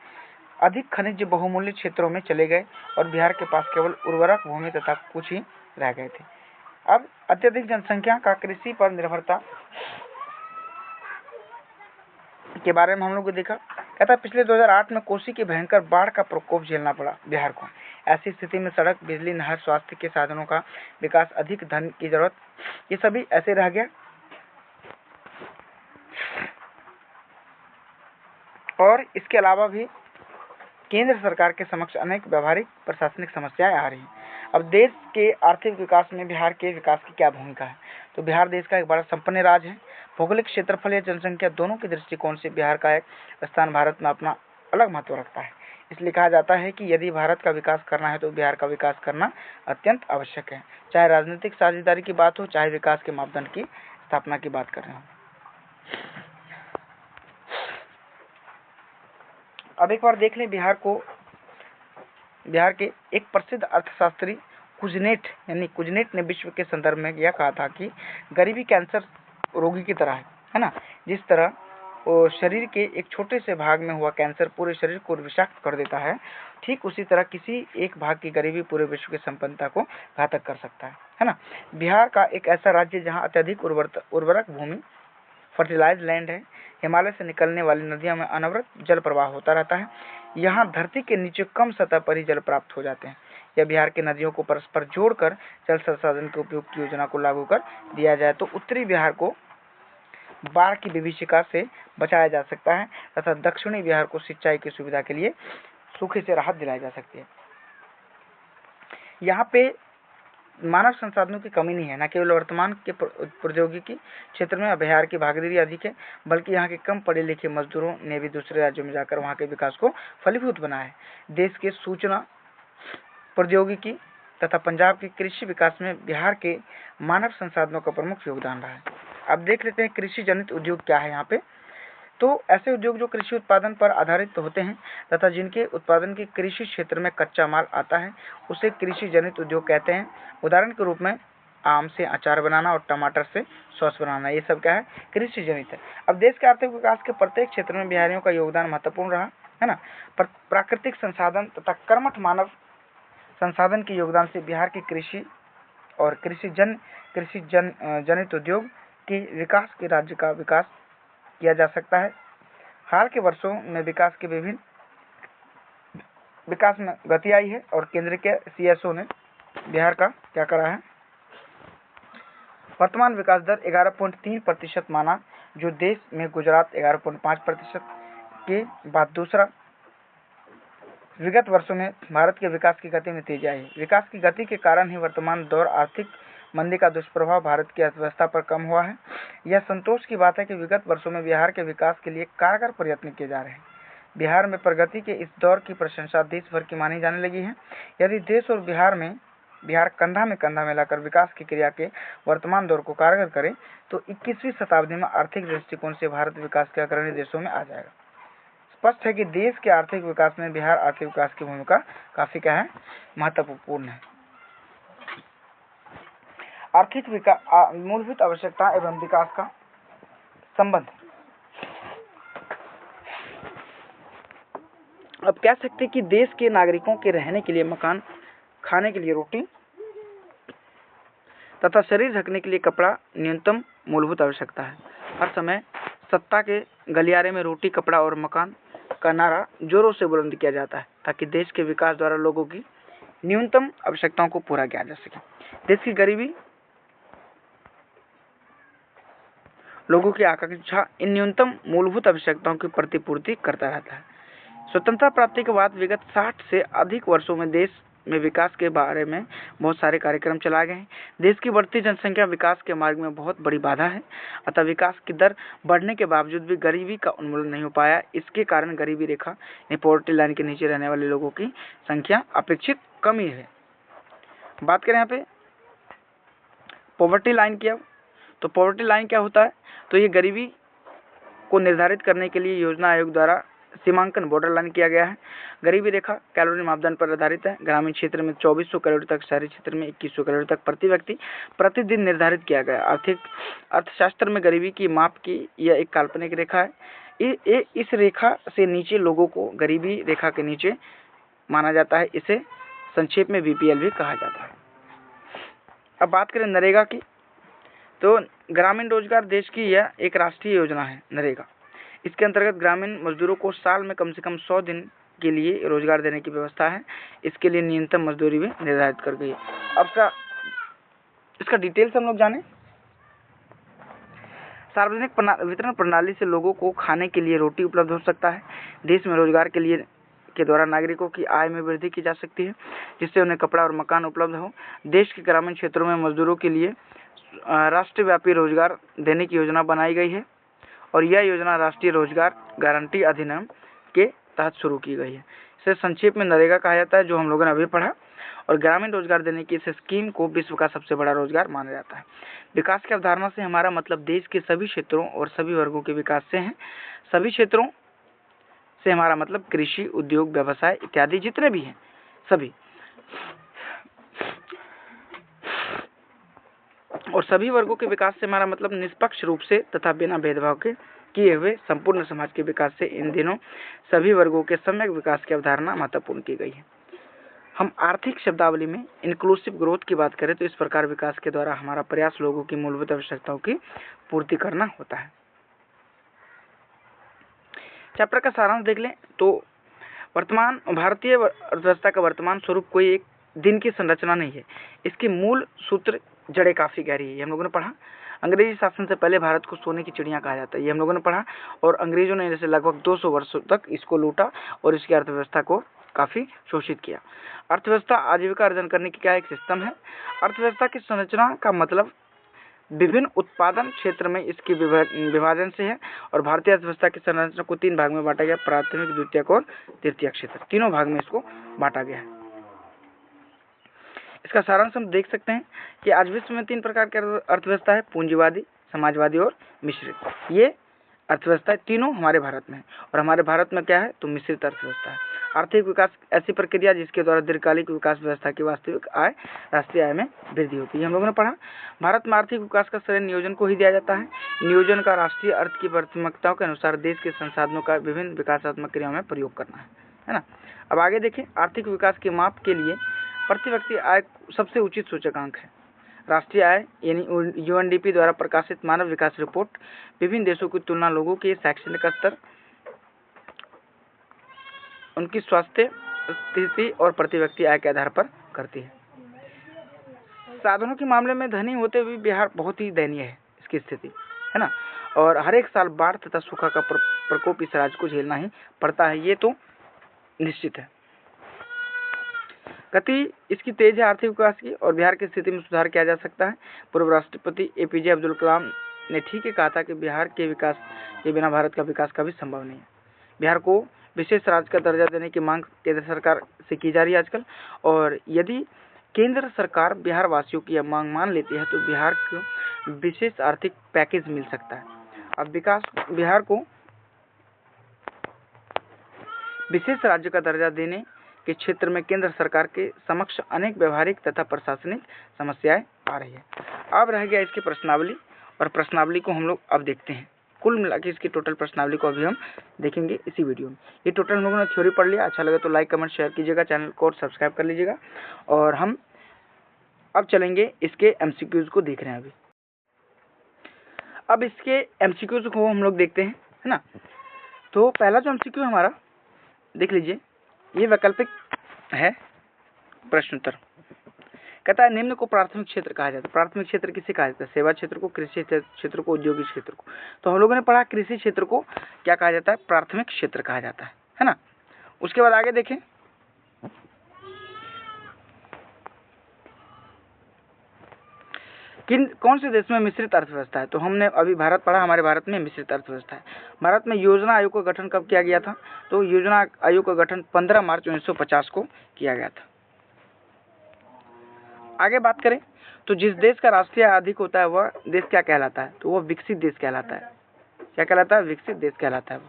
अधिक खनिज बहुमूल्य क्षेत्रों में चले गए और बिहार के पास केवल उर्वरक भूमि तथा कुछ ही रह गए थे। अब अत्यधिक जनसंख्या का कृषि पर निर्भरता के बारे में हम लोग को देखा। कहता पिछले 2008 में कोसी की भयंकर बाढ़ का प्रकोप झेलना पड़ा बिहार को। ऐसी स्थिति में सड़क, बिजली, नहर, स्वास्थ्य के साधनों का विकास, अधिक धन की जरूरत, ये सभी ऐसे रह गया। और इसके अलावा भी केंद्र सरकार के समक्ष अनेक व्यावहारिक प्रशासनिक समस्याएं आ रही हैं। अब देश के आर्थिक विकास में बिहार के विकास की क्या भूमिका है, तो बिहार देश का एक बड़ा संपन्न राज्य है। भौगोलिक क्षेत्रफल या जनसंख्या दोनों के दृष्टिकोण से बिहार का एक स्थान भारत में अपना अलग महत्व रखता है। इसलिए कहा जाता है कि यदि भारत का विकास करना है तो बिहार का विकास करना अत्यंत आवश्यक है, चाहे राजनीतिक साझेदारी की बात हो, चाहे विकास के मापदंड की स्थापना की बात कर रहे हो। अब एक बार देख लें बिहार के एक प्रसिद्ध अर्थशास्त्री कुजनेट ने विश्व के संदर्भ में यह कहा था कि गरीबी कैंसर रोगी की तरह है ना। जिस तरह वो शरीर के एक छोटे से भाग में हुआ कैंसर पूरे शरीर को विषाक्त कर देता है, ठीक उसी तरह किसी एक भाग की गरीबी पूरे विश्व की संपन्नता को घातक कर सकता है ना। बिहार का एक ऐसा राज्य जहाँ अत्यधिक उर्वरक भूमि, फर्टिलाइज लैंड है, हिमालय से निकलने वाली नदियों में अनवरत जल प्रवाह होता रहता है। यहाँ धरती के नीचे कम सतह पर ही जल प्राप्त हो जाते हैं। यह बिहार के नदियों को परस्पर जोड़कर जल संसाधन के उपयोग की योजना को लागू कर दिया जाए तो उत्तरी बिहार को बाढ़ की विभीषिका से बचाया जा सकता है तथा दक्षिणी बिहार को सिंचाई की सुविधा के लिए सूखे से राहत दिलाई जा सकती है। यहाँ पे मानव संसाधनों की कमी नहीं है, न केवल वर्तमान के प्रौद्योगिकी क्षेत्र में बिहार की भागीदारी अधिक है, बल्कि यहाँ के कम पढ़े लिखे मजदूरों ने भी दूसरे राज्यों में जाकर वहाँ के विकास को फलीभूत बनाया है। देश के सूचना प्रौद्योगिकी तथा पंजाब के कृषि विकास में बिहार के मानव संसाधनों का प्रमुख योगदान रहा है। अब देख लेते हैं कृषि जनित उद्योग क्या है यहाँ पे। तो ऐसे उद्योग जो कृषि उत्पादन पर आधारित होते हैं तथा जिनके उत्पादन के कृषि क्षेत्र में कच्चा माल आता है उसे कृषि जनित उद्योग कहते हैं। उदाहरण के रूप में आम से अचार बनाना और टमाटर से सॉस बनाना, ये सब क्या है, कृषि जनित है। अब देश के आर्थिक विकास के प्रत्येक क्षेत्र में बिहारियों का योगदान महत्वपूर्ण रहा है ना। प्राकृतिक संसाधन तथा कर्मठ मानव संसाधन के योगदान से बिहार की कृषि और कृषि जनित उद्योग के विकास के राज्य का विकास किया जा सकता है। हाल के वर्षों में विकास में गति आई है और केंद्र के सीएसओ ने बिहार का क्या करा है, वर्तमान विकास दर 11.3% माना, जो देश में गुजरात 11.5% के बाद दूसरा। विगत वर्षों में भारत के विकास की गति में तेजी आई है। विकास की गति के कारण ही वर्तमान दौर आर्थिक मंदी का दुष्प्रभाव भारत की अर्थव्यवस्था पर कम हुआ है। यह संतोष की बात है कि विगत वर्षों में बिहार के विकास के लिए कारगर प्रयत्न किए जा रहे हैं। बिहार में प्रगति के इस दौर की प्रशंसा देश भर की मानी जाने लगी है। यदि देश और बिहार कंधा में कंधा मिलाकर विकास की क्रिया के वर्तमान दौर को कारगर करे तो 21वीं शताब्दी में आर्थिक दृष्टिकोण से भारत विकास के अग्रणी देशों में आ जाएगा। स्पष्ट है कि देश के आर्थिक विकास में बिहार आर्थिक विकास की भूमिका काफी क्या है, महत्वपूर्ण है। आर्थिक विकास, मूलभूत आवश्यकता एवं विकास का संबंध। अब कह सकते हैं कि देश के नागरिकों के रहने के लिए मकान, खाने के लिए रोटी तथा शरीर ढकने के लिए कपड़ा न्यूनतम मूलभूत आवश्यकता है। हर समय सत्ता के गलियारे में रोटी, कपड़ा और मकान का नारा जोरों से बुलंद किया जाता है ताकि देश के विकास द्वारा लोगों की न्यूनतम आवश्यकताओं को पूरा किया जा सके। देश की गरीबी, लोगों की आकांक्षा इन न्यूनतम मूलभूत आवश्यकताओं की प्रतिपूर्ति करता रहता है। स्वतंत्रता प्राप्ति के बाद विगत 60 से अधिक वर्षों में देश में विकास के बारे में बहुत सारे कार्यक्रम चलाए गए हैं। देश की बढ़ती जनसंख्या विकास के मार्ग में बहुत बड़ी बाधा है, अतः विकास की दर बढ़ने के बावजूद भी गरीबी का उन्मूलन नहीं हो पाया। इसके कारण गरीबी रेखा यानी पॉवर्टी लाइन के नीचे रहने वाले लोगों की संख्या अपेक्षित कम ही है। बात करें यहाँ पे पॉवर्टी लाइन की, अब तो पॉवर्टी लाइन क्या होता है, तो ये गरीबी को निर्धारित करने के लिए योजना आयोग द्वारा सीमांकन बॉर्डर लाइन किया गया है। गरीबी रेखा कैलोरी मापदंड पर आधारित है। ग्रामीण क्षेत्र में 2400 कैलोरी तक, शहरी क्षेत्र में 2100 कैलोरी तक प्रति व्यक्ति प्रतिदिन निर्धारित किया गया। अर्थशास्त्र में गरीबी की माप की यह एक काल्पनिक रेखा है। इस रेखा से नीचे लोगों को गरीबी रेखा के नीचे माना जाता है। इसे संक्षेप में बीपीएल भी कहा जाता है। अब बात करें नरेगा की, तो ग्रामीण रोजगार देश की यह एक राष्ट्रीय योजना है नरेगा। इसके अंतर्गत ग्रामीण मजदूरों को साल में कम से कम 100 दिन के लिए रोजगार देने की व्यवस्था है। इसके लिए न्यूनतम मजदूरी भी निर्धारित कर गई है। अब इसका डिटेल्स हम लोग जाने। सार्वजनिक वितरण प्रणाली से लोगों को खाने के लिए रोटी उपलब्ध हो सकता है। देश में रोजगार के द्वारा नागरिकों की आय में वृद्धि की जा सकती है, जिससे उन्हें कपड़ा और मकान उपलब्ध हो। देश के ग्रामीण क्षेत्रों में मजदूरों के लिए राष्ट्रव्यापी रोजगार देने की योजना बनाई गई है और यह योजना राष्ट्रीय रोजगार गारंटी अधिनियम के तहत शुरू की गई है। इसे संक्षेप में नरेगा कहा जाता है, जो हम लोगों ने अभी पढ़ा। और ग्रामीण रोजगार देने की इस स्कीम को विश्व का सबसे बड़ा रोजगार माना जाता है। विकास की अवधारणा से हमारा मतलब देश के सभी क्षेत्रों और सभी वर्गों के विकास से है। सभी क्षेत्रों से हमारा मतलब कृषि, उद्योग, व्यवसाय इत्यादि जितने भी हैं सभी, और सभी वर्गों के विकास से हमारा मतलब निष्पक्ष रूप से तथा बिना भेदभाव के किए हुए संपूर्ण समाज के विकास से इन दिनों सभी वर्गों के सम्यक विकास की अवधारणा महत्वपूर्ण की गई है। हम आर्थिक शब्दावली में इंक्लूसिव ग्रोथ की बात करें तो इस प्रकार विकास के द्वारा हमारा प्रयास लोगों की मूलभूत आवश्यकताओं की पूर्ति करना होता है। चैप्टर का सारांश देख लें तो वर्तमान भारतीय अर्थव्यवस्था का वर्तमान स्वरूप कोई एक दिन की संरचना नहीं है। इसके मूल सूत्र जड़ें काफी गहरी है। ये हम लोगों ने पढ़ा। अंग्रेजी शासन से पहले भारत को सोने की चिड़िया कहा जाता है, ये हम लोगों ने पढ़ा। और अंग्रेजों ने जैसे लगभग 200 वर्षों तक इसको लूटा और इसकी अर्थव्यवस्था को काफी शोषित किया। अर्थव्यवस्था आजीविका अर्जन करने की क्या एक सिस्टम है। अर्थव्यवस्था की संरचना का मतलब विभिन्न उत्पादन क्षेत्र में इसकी विभाजन से है। और भारतीय अर्थव्यवस्था की संरचना को 3 भाग में बांटा गया, प्राथमिक, द्वितीयक और तृतीयक क्षेत्र। तीनों भाग में इसको बांटा गया है। इसका सारांश हम देख सकते हैं कि आज विश्व में 3 प्रकार की अर्थव्यवस्था है, पूंजीवादी, समाजवादी और मिश्रित। ये अर्थव्यवस्था तीनों हमारे भारत में है। और हमारे भारत में क्या है, तो मिश्रित अर्थव्यवस्था है। आर्थिक विकास ऐसी प्रक्रिया जिसके द्वारा दीर्घकालिक विकास व्यवस्था की वास्तविक आय, राष्ट्रीय आय में वृद्धि होती है। हम लोगों ने पढ़ा भारत में आर्थिक विकास का श्रेय नियोजन को ही दिया जाता है। नियोजन का राष्ट्रीय अर्थ की प्राथमिकताओं के अनुसार देश के संसाधनों का विभिन्न विकासात्मक क्रियाओं में प्रयोग करना है ना। अब आगे देखें, आर्थिक विकास के माप के लिए प्रति व्यक्ति आय सबसे उचित सूचकांक है। राष्ट्रीय आय यानी यूएनडीपी द्वारा प्रकाशित मानव विकास रिपोर्ट विभिन्न देशों की तुलना लोगों के शैक्षणिक स्तर, उनकी स्वास्थ्य स्थिति और प्रति व्यक्ति आय के आधार पर करती है। साधनों के मामले में धनी होते हुए बिहार बहुत ही दयनीय है इसकी स्थिति, है ना। और हर एक साल बाढ़ तथा सूखा का प्रकोप इस राज्य को झेलना ही पड़ता है, ये तो निश्चित है। गति इसकी तेज है आर्थिक विकास की, और बिहार की स्थिति में सुधार किया जा सकता है। पूर्व राष्ट्रपति APJ अब्दुल कलाम ने ठीक ही कहा था कि बिहार के विकास के बिना भारत का विकास कभी संभव नहीं है। बिहार को विशेष राज्य का दर्जा देने की मांग केंद्र सरकार से की जा रही है आजकल, और यदि केंद्र सरकार बिहार वासियों की यह मांग मान लेती है तो बिहार को विशेष आर्थिक पैकेज मिल सकता है। अब बिहार को विशेष राज्य का दर्जा देने के क्षेत्र में केंद्र सरकार के समक्ष अनेक व्यवहारिक तथा प्रशासनिक समस्याएं आ रही है। अब रह गया इसकी प्रश्नावली, और प्रश्नावली को हम लोग अब देखते हैं। कुल मिलाकर इसकी टोटल प्रश्नावली को अभी हम देखेंगे इसी वीडियो में। ये टोटल हम लोगों ने थ्योरी पढ़ लिया। अच्छा लगे तो लाइक कमेंट शेयर कीजिएगा, चैनल को सब्सक्राइब कर लीजिएगा। और हम अब चलेंगे इसके MCQs को देख रहे हैं। अब इसके MCQs को हम लोग देखते हैं, है ना। तो पहला जो MCQ हमारा देख लीजिए, ये वैकल्पिक है प्रश्नोत्तर। कहता है निम्न को प्राथमिक क्षेत्र कहा जाता है। प्राथमिक क्षेत्र किसे कहा जाता है? सेवा क्षेत्र को, कृषि क्षेत्र को, औद्योगिक क्षेत्र को। तो हम लोगों ने पढ़ा कृषि क्षेत्र को क्या कहा जाता है? प्राथमिक क्षेत्र कहा जाता है ना। उसके बाद आगे देखें, कौन से देश में मिश्रित अर्थव्यवस्था है? तो हमने अभी भारत पढ़ा, हमारे भारत में मिश्रित अर्थव्यवस्था है। भारत में योजना आयोग का गठन कब किया गया था? तो योजना आयोग का गठन 15 मार्च 1950 को किया गया था। आगे बात करें तो जिस देश का राष्ट्रीय आय अधिक होता है वह देश क्या कहलाता है? तो वह विकसित देश कहलाता है। क्या कहलाता है? विकसित देश कहलाता है वो।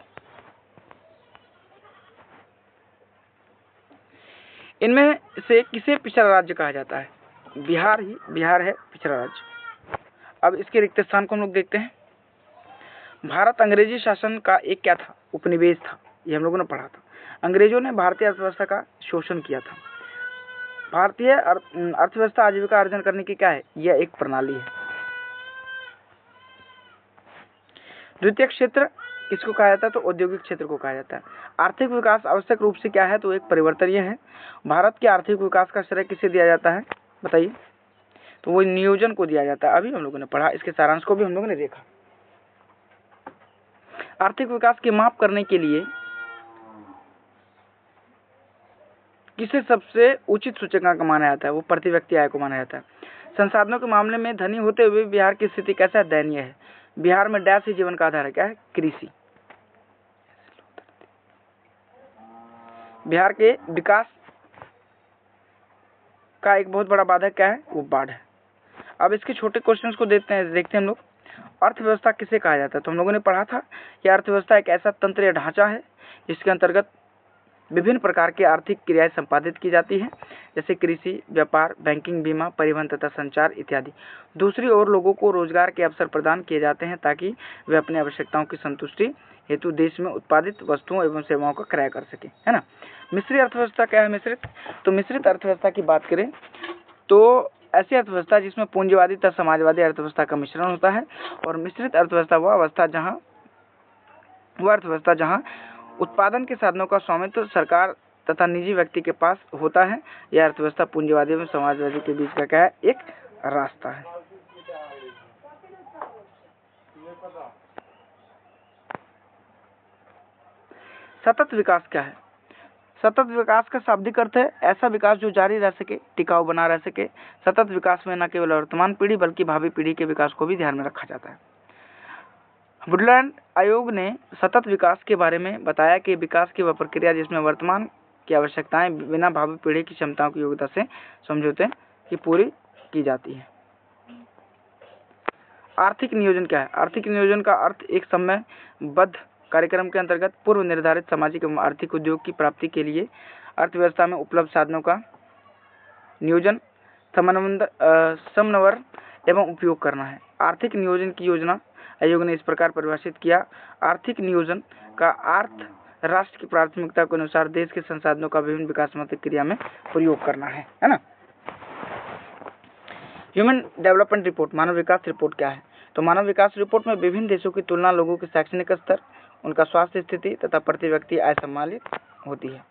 इनमें से किसे पिछड़ा राज्य कहा जाता है? बिहार है पिछड़ा राज्य। अब इसके रिक्त स्थान को हम लोग देखते हैं। भारत अंग्रेजी शासन का एक क्या था? उपनिवेश था। ये हम लोगों ने पढ़ा था। अंग्रेजों ने भारतीय अर्थव्यवस्था का शोषण किया था। भारतीय अर्थव्यवस्था आजीविका अर्जन करने की क्या है? यह एक प्रणाली है। द्वितीय क्षेत्र किसको कहा जाता है? तो औद्योगिक क्षेत्र को कहा जाता है। आर्थिक विकास आवश्यक रूप से क्या है? तो एक परिवर्तनीय है। भारत के आर्थिक विकास का श्रेय किसे दिया जाता है? बताइए। तो वो नियोजन को दिया जाता है। अभी हम लोगों ने पढ़ा, इसके सारांश को भी हम लोगों ने देखा। आर्थिक विकास की माप करने के लिए किसे सबसे उचित सूचकांक माना जाता है? वो प्रति व्यक्ति आय को माना जाता है। संसाधनों के मामले में धनी होते हुए बिहार की स्थिति कैसा है? दयनीय है। बिहार में डैश ही जीवन का आधार है। क्या है? कृषि। बिहार के विकास का एक बहुत बड़ा बाधक क्या है? वो बाढ़ है। अब इसके छोटे क्वेश्चंस को देखते हैं हम लोग। अर्थव्यवस्था किसे कहा जाता है? तो हम लोगों ने पढ़ा था कि अर्थव्यवस्था एक ऐसा तंत्र या ढांचा है जिसके अंतर्गत विभिन्न प्रकार की आर्थिक क्रियाएं संपादित की जाती हैं, जैसे कृषि, व्यापार, बैंकिंग, बीमा, परिवहन तथा संचार इत्यादि। दूसरी ओर लोगों को रोजगार के अवसर प्रदान किए जाते हैं ताकि वे अपनी आवश्यकताओं की संतुष्टि हेतु देश में उत्पादित वस्तुओं एवं सेवाओं का क्रय कर सके, है ना। मिश्रित अर्थव्यवस्था क्या है? मिश्रित अर्थव्यवस्था की बात करें तो ऐसी अर्थव्यवस्था जिसमें पूंजीवादी तथा समाजवादी अर्थव्यवस्था का मिश्रण होता है। और मिश्रित अर्थव्यवस्था वह अर्थव्यवस्था जहां उत्पादन के साधनों का स्वामित्व सरकार तथा निजी व्यक्ति के पास होता है। यह अर्थव्यवस्था पूंजीवादी एवं समाजवादी के बीच का क्या है? एक रास्ता है। सतत विकास क्या है? सतत विकास का शाब्दिक अर्थ है ऐसा विकास जो जारी रह सके, टिकाऊ बना रह सके। सतत विकास में न केवल वर्तमान पीढ़ी बल्कि भावी पीढ़ी के विकास को भी ध्यान में रखा जाता है। वुडलैंड आयोग ने सतत विकास के बारे में बताया कि विकास की वह प्रक्रिया जिसमें वर्तमान की आवश्यकताएं बिना भावी पीढ़ी की क्षमताओं की योग्यता से समझौते की पूरी की जाती है। आर्थिक नियोजन क्या है? आर्थिक नियोजन का अर्थ एक समयबद्ध कार्यक्रम के अंतर्गत पूर्व निर्धारित सामाजिक एवं आर्थिक उद्योग की प्राप्ति के लिए अर्थव्यवस्था में उपलब्ध साधनों का नियोजन, समन्वय एवं उपयोग करना है। आर्थिक नियोजन की योजना आयोग ने इस प्रकार परिभाषित किया। आर्थिक नियोजन का अर्थ राष्ट्र की प्राथमिकता के अनुसार देश के संसाधनों का विभिन्न विकासात्मक क्रिया में प्रयोग करना है ना। ह्यूमन डेवलपमेंट रिपोर्ट, मानव विकास रिपोर्ट क्या है? तो मानव विकास रिपोर्ट में विभिन्न देशों की तुलना, लोगों के शैक्षणिक स्तर, उनका स्वास्थ्य स्थिति तथा प्रति व्यक्ति आय सम्मिलित होती है।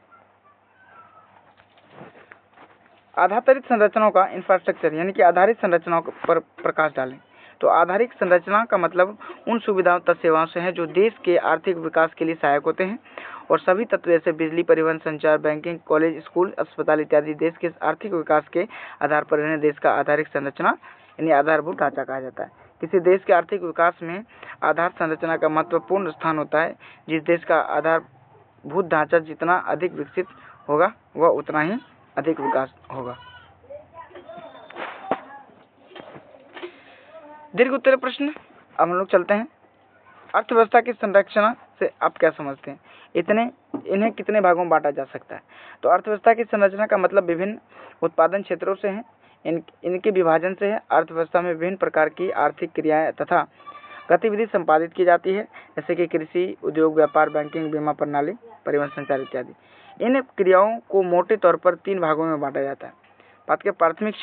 आधारित संरचनाओं का इंफ्रास्ट्रक्चर यानी कि आधारित संरचनाओं पर प्रकाश डालें। तो आधारित संरचना का मतलब उन सुविधाओं तथा सेवाओं से है जो देश के आर्थिक विकास के लिए सहायक होते हैं और सभी तत्व जैसे बिजली, परिवहन, संचार, बैंकिंग, कॉलेज, स्कूल, अस्पताल इत्यादि देश के आर्थिक विकास के आधार पर इन्हें देश का आधारिक संरचना यानी आधारभूत ढांचा कहा जाता है। किसी देश के आर्थिक विकास में आधार संरचना का महत्वपूर्ण स्थान होता है। जिस देश का आधारभूत ढांचा जितना अधिक विकसित होगा वह उतना ही अधिक विकास होगा। दीर्घ उत्तरीय प्रश्न। अब हम लोग चलते हैं। अर्थव्यवस्था की संरचना से आप क्या समझते हैं? इन्हें कितने भागों में बांटा जा सकता है? तो अर्थव्यवस्था की संरचना का मतलब विभिन्न उत्पादन क्षेत्रों से है, इनके विभाजन से है। अर्थव्यवस्था में विभिन्न प्रकार की आर्थिक क्रियाएं तथा गतिविधि संपादित की जाती है, जैसे कि कृषि, उद्योग, व्यापार, बैंकिंग, बीमा प्रणाली, परिवहन, संचार इत्यादि। इन क्रियाओं को मोटे तौर पर 3 भागों में बांटा जाता है। बात करें प्राथमिक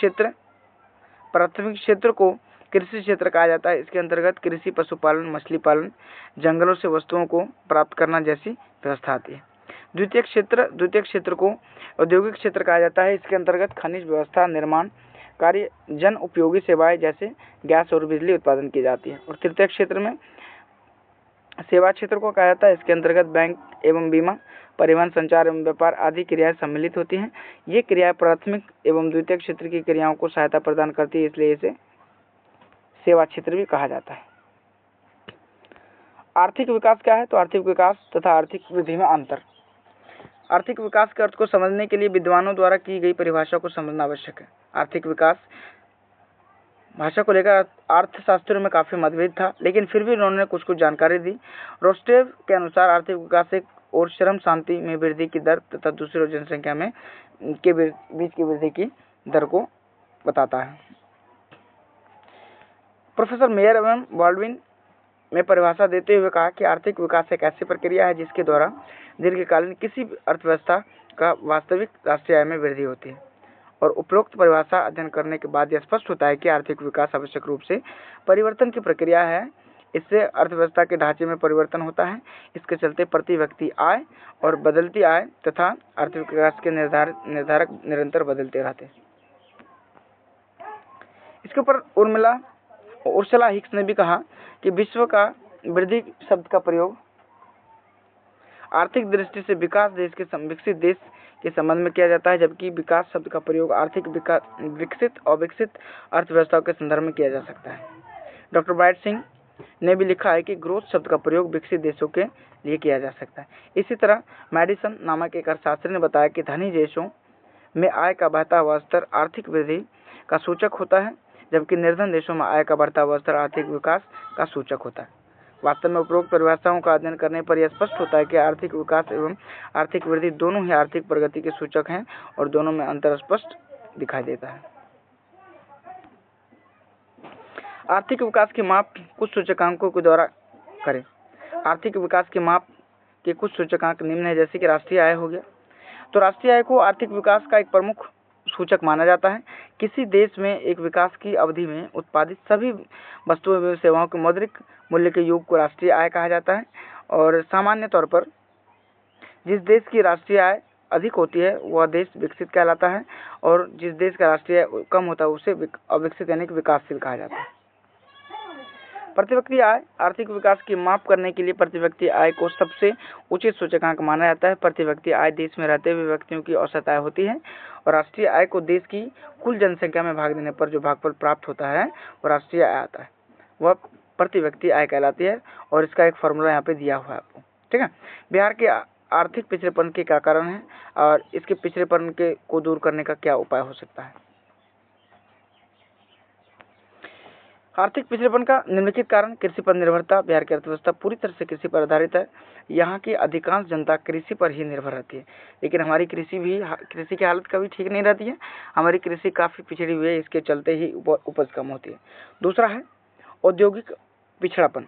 क्षेत्र को कृषि क्षेत्र कहा जाता है। इसके अंतर्गत कृषि, पशुपालन, मछली पालन, जंगलों से वस्तुओं को प्राप्त करना जैसी व्यवस्था आती है। द्वितीय क्षेत्र को औद्योगिक क्षेत्र कहा जाता है। इसके अंतर्गत खनिज व्यवस्था, निर्माण कार्य, जन उपयोगी सेवाएं जैसे गैस और बिजली उत्पादन की जाती है। और तृतीय क्षेत्र में सेवा क्षेत्र को कहा जाता है। इसके अंतर्गत बैंक एवं बीमा, परिवहन, संचार एवं व्यापार आदि क्रियाएं सम्मिलित होती हैं। ये क्रियाएं प्राथमिक एवं द्वितीय क्षेत्र की क्रियाओं को सहायता प्रदान करती है, इसलिए इसे सेवा क्षेत्र भी कहा जाता है। आर्थिक विकास क्या है? तो आर्थिक विकास तथा आर्थिक वृद्धि में अंतर। आर्थिक विकास के अर्थ को समझने के लिए विद्वानों द्वारा की गई परिभाषा को समझना आवश्यक है। आर्थिक विकास भाषा को लेकर अर्थशास्त्रियों में काफी मतभेद था, लेकिन फिर भी उन्होंने कुछ जानकारी दी। रोस्टेव के अनुसार आर्थिक विकास एक और श्रम शांति में वृद्धि की दर तथा दूसरी ओर जनसंख्या में के बीच की वृद्धि की दर को बताता है। प्रोफेसर मेयर एवं बॉल्डविन में परिभाषा देते हुए कहा कि आर्थिक विकास एक ऐसी प्रक्रिया है जिसके द्वारा दीर्घकालीन किसी भी अर्थव्यवस्था का वास्तविक राष्ट्रीय आय में वृद्धि होती है। और उपरोक्त परिभाषा अध्ययन करने के बाद यह स्पष्ट होता है कि आर्थिक विकास आवश्यक रूप से परिवर्तन की प्रक्रिया है। इससे अर्थव्यवस्था के ढांचे में परिवर्तन होता है। इसके चलते प्रति व्यक्ति आय और बदलती आय तथा आर्थिक विकास के निर्धारक निरंतर बदलते रहते हैं। इसके ऊपर उर्सुला हिक्स ने भी कहा कि विश्व का वृद्धि शब्द का प्रयोग आर्थिक दृष्टि से विकसित देश के संबंध में किया जाता है, जबकि विकास शब्द का प्रयोग आर्थिक विकसित और विकसित अर्थव्यवस्थाओं के संदर्भ में किया जा सकता है। डॉक्टर ब्राइट सिंह ने भी लिखा है कि ग्रोथ शब्द का प्रयोग विकसित देशों के लिए किया जा सकता है। इसी तरह मैडिसन नामक एक अर्थशास्त्री ने बताया कि धनी देशों में आय का बढ़ता हुआ स्तर आर्थिक वृद्धि का सूचक होता है, जबकि निर्धन देशों में आय का बढ़ता हुआ स्तर आर्थिक विकास का सूचक होता है। वास्तव में उपरोक्त परिभाषाओं का अध्ययन करने पर यह स्पष्ट होता है कि आर्थिक विकास एवं आर्थिक वृद्धि दोनों ही आर्थिक प्रगति के सूचक हैं और दोनों में अंतर स्पष्ट दिखाई देता है। आर्थिक विकास के माप कुछ सूचकांकों के द्वारा करें। आर्थिक विकास के माप के कुछ सूचकांक निम्न है, जैसे कि राष्ट्रीय आय हो गया। तो राष्ट्रीय आय को आर्थिक विकास का एक प्रमुख सूचक माना जाता है। किसी देश में एक विकास की अवधि में उत्पादित सभी वस्तुओं एवं सेवाओं के मौद्रिक मूल्य के योग को राष्ट्रीय आय कहा जाता है। और सामान्य तौर पर जिस देश की राष्ट्रीय आय अधिक होती है वह देश विकसित कहलाता है, और जिस देश का राष्ट्रीय आय कम होता है उसे अविकसित यानी कि विकासशील कहा जाता है। प्रति व्यक्ति आय आर्थिक विकास की माप करने के लिए प्रति व्यक्ति आय को सबसे उचित सूचकांक माना जाता है। प्रति व्यक्ति आय देश में रहते हुए व्यक्तियों की औसत आय होती है, और राष्ट्रीय आय को देश की कुल जनसंख्या में भाग देने पर जो भागफल प्राप्त होता है वो राष्ट्रीय आय आता है, वह प्रति व्यक्ति आय कहलाती है। और इसका एक फॉर्मूला यहाँ पे दिया हुआ है आपको, ठीक है। बिहार के आर्थिक पिछड़ेपन के क्या कारण है और इसके पिछड़ेपन को दूर करने का क्या उपाय हो सकता है? आर्थिक पिछड़ेपन का निम्नलिखित कारण कृषि पर निर्भरता। बिहार की अर्थव्यवस्था पूरी तरह से कृषि पर आधारित है। यहाँ की अधिकांश जनता कृषि पर ही निर्भर रहती है, लेकिन हमारी कृषि की हालत कभी ठीक नहीं रहती है। हमारी कृषि काफ़ी पिछड़ी हुई है, इसके चलते ही उपज कम होती है। दूसरा है औद्योगिक पिछड़ापन।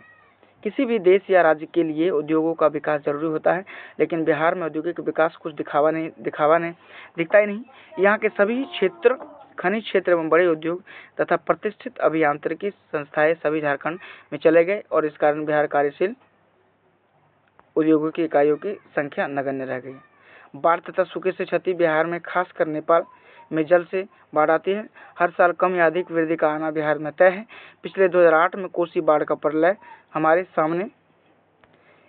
किसी भी देश या राज्य के लिए उद्योगों का विकास जरूरी होता है, लेकिन बिहार में औद्योगिक विकास कुछ दिखता ही नहीं। यहाँ के सभी क्षेत्र, खनिज क्षेत्र एवं बड़े उद्योग तथा प्रतिष्ठित अभियांत्रिकी संस्थाएं सभी झारखंड में चले गए, और इस कारण बिहार कार्यशील उद्योगों की इकाइयों की संख्या नगण्य रह गई। बाढ़ तथा सूखे से क्षति। बिहार में खासकर नेपाल में जल से बाढ़ आती है। हर साल कम या अधिक वृद्धि का आना बिहार में तय है। पिछले 2008 में कोसी बाढ़ का प्रलय हमारे सामने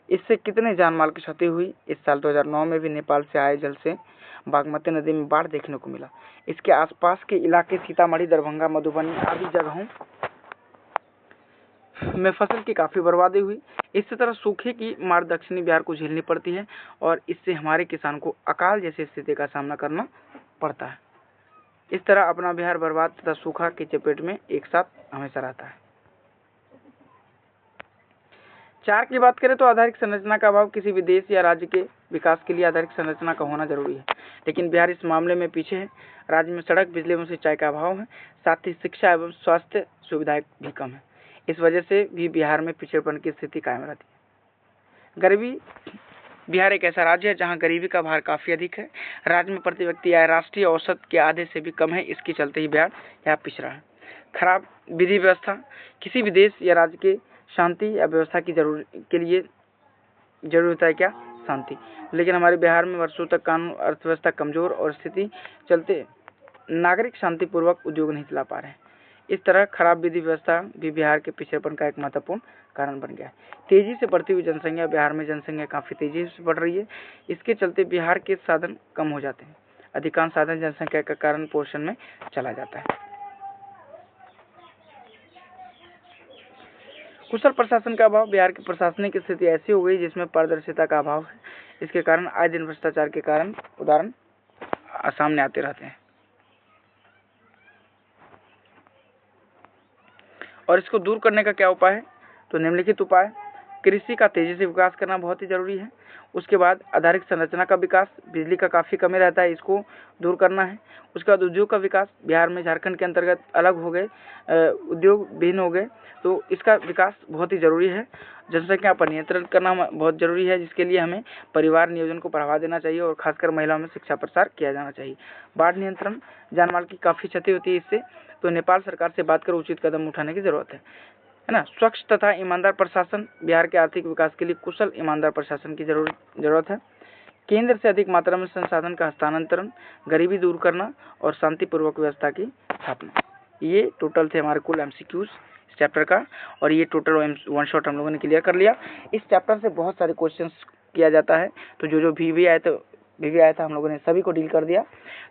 इससे कितने जान माल की क्षति हुई? इस साल 2009 में भी नेपाल से आए जल से बागमती नदी में बाढ़ देखने को मिला। इसके आसपास के इलाके सीतामढ़ी, दरभंगा, मधुबनी आदि जगहों में फसल की काफी बर्बादी हुई। इसी तरह सूखे की मार दक्षिणी बिहार को झेलनी पड़ती है और इससे हमारे किसान को अकाल जैसी स्थिति का सामना करना पड़ता है। इस तरह अपना बिहार बर्बाद तथा सूखा की चपेट में एक साथ हमेशा रहता है। 4 की बात करें तो आधारिक संरचना का अभाव। किसी भी देश या राज्य के विकास के लिए आधारिक संरचना का होना जरूरी है, लेकिन बिहार इस मामले में पीछे है। राज्य में सड़क, बिजली एवं सिंचाई का अभाव है, साथ ही शिक्षा एवं स्वास्थ्य सुविधाएं भी कम है। इस वजह से भी बिहार में पिछड़ेपन की स्थिति कायम रहती है। गरीबी। बिहार एक ऐसा राज्य है जहां गरीबी का भार काफी अधिक है। राज्य में प्रति व्यक्ति आय राष्ट्रीय औसत के आधे से भी कम है। इसके चलते ही बिहार यहाँ पिछड़ा है। खराब विधि व्यवस्था। किसी भी देश या राज्य के शांति या व्यवस्था की के लिए जरूरी होता है क्या? शांति। लेकिन हमारे बिहार में वर्षों तक कानून अर्थव्यवस्था कमजोर और स्थिति चलते नागरिक शांतिपूर्वक उद्योग नहीं चला पा रहे हैं। इस तरह खराब विधि व्यवस्था भी बिहार के पिछड़ेपन का एक महत्वपूर्ण कारण बन गया है। तेजी से बढ़ती हुई जनसंख्या। बिहार में जनसंख्या काफी तेजी से बढ़ रही है। इसके चलते बिहार के साधन कम हो जाते हैं। अधिकांश साधन जनसंख्या का कारण पोषण में चला जाता है। कुशल प्रशासन का अभाव। बिहार की प्रशासनिक स्थिति ऐसी हो गई जिसमें पारदर्शिता का अभाव है। इसके कारण आए दिन भ्रष्टाचार के कारण उदाहरण सामने आते रहते हैं और इसको दूर करने का क्या उपाय है? तो निम्नलिखित उपाय। कृषि का तेजी से विकास करना बहुत ही जरूरी है। उसके बाद आधारिक संरचना का विकास। बिजली का काफी कमी रहता है, इसको दूर करना है। उसके बाद उद्योग का विकास। बिहार में झारखंड के अंतर्गत अलग हो गए, उद्योग भिन्न हो गए, तो इसका विकास बहुत ही जरूरी है। जनसंख्या पर नियंत्रण करना बहुत जरूरी है, जिसके लिए हमें परिवार नियोजन को बढ़ावा देना चाहिए और खासकर महिलाओं में शिक्षा प्रसार किया जाना चाहिए। बाढ़ नियंत्रण। जानमाल की काफी क्षति होती है इससे, तो नेपाल सरकार से बात कर उचित कदम उठाने की जरूरत है ना। स्वच्छ तथा ईमानदार प्रशासन। बिहार के आर्थिक विकास के लिए कुशल ईमानदार प्रशासन की जरूरत है। केंद्र से अधिक मात्रा में संसाधन का हस्तांतरण, गरीबी दूर करना और शांतिपूर्वक व्यवस्था की स्थापना। ये टोटल थे हमारे कुल एमसीक्यूज इस चैप्टर का, और ये टोटल वन शॉट हम लोगों ने क्लियर कर लिया। इस चैप्टर से बहुत सारे क्वेश्चंस किया जाता है, तो जो भी आया था हम लोगों ने सभी को डील कर दिया।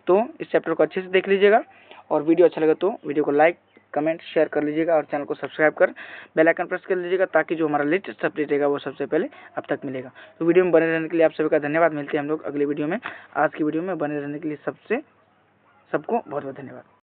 तो इस चैप्टर को अच्छे से देख लीजिएगा, और वीडियो अच्छा लगे तो वीडियो को लाइक, कमेंट, शेयर कर लीजिएगा और चैनल को सब्सक्राइब कर बेल आइकन प्रेस कर लीजिएगा, ताकि जो हमारा लेटेस्ट अपडेट रहेगा वो सबसे पहले अब तक मिलेगा। तो वीडियो में बने रहने के लिए आप सभी का धन्यवाद। मिलते हैं हम लोग अगले वीडियो में। आज की वीडियो में बने रहने के लिए सबको बहुत बहुत धन्यवाद।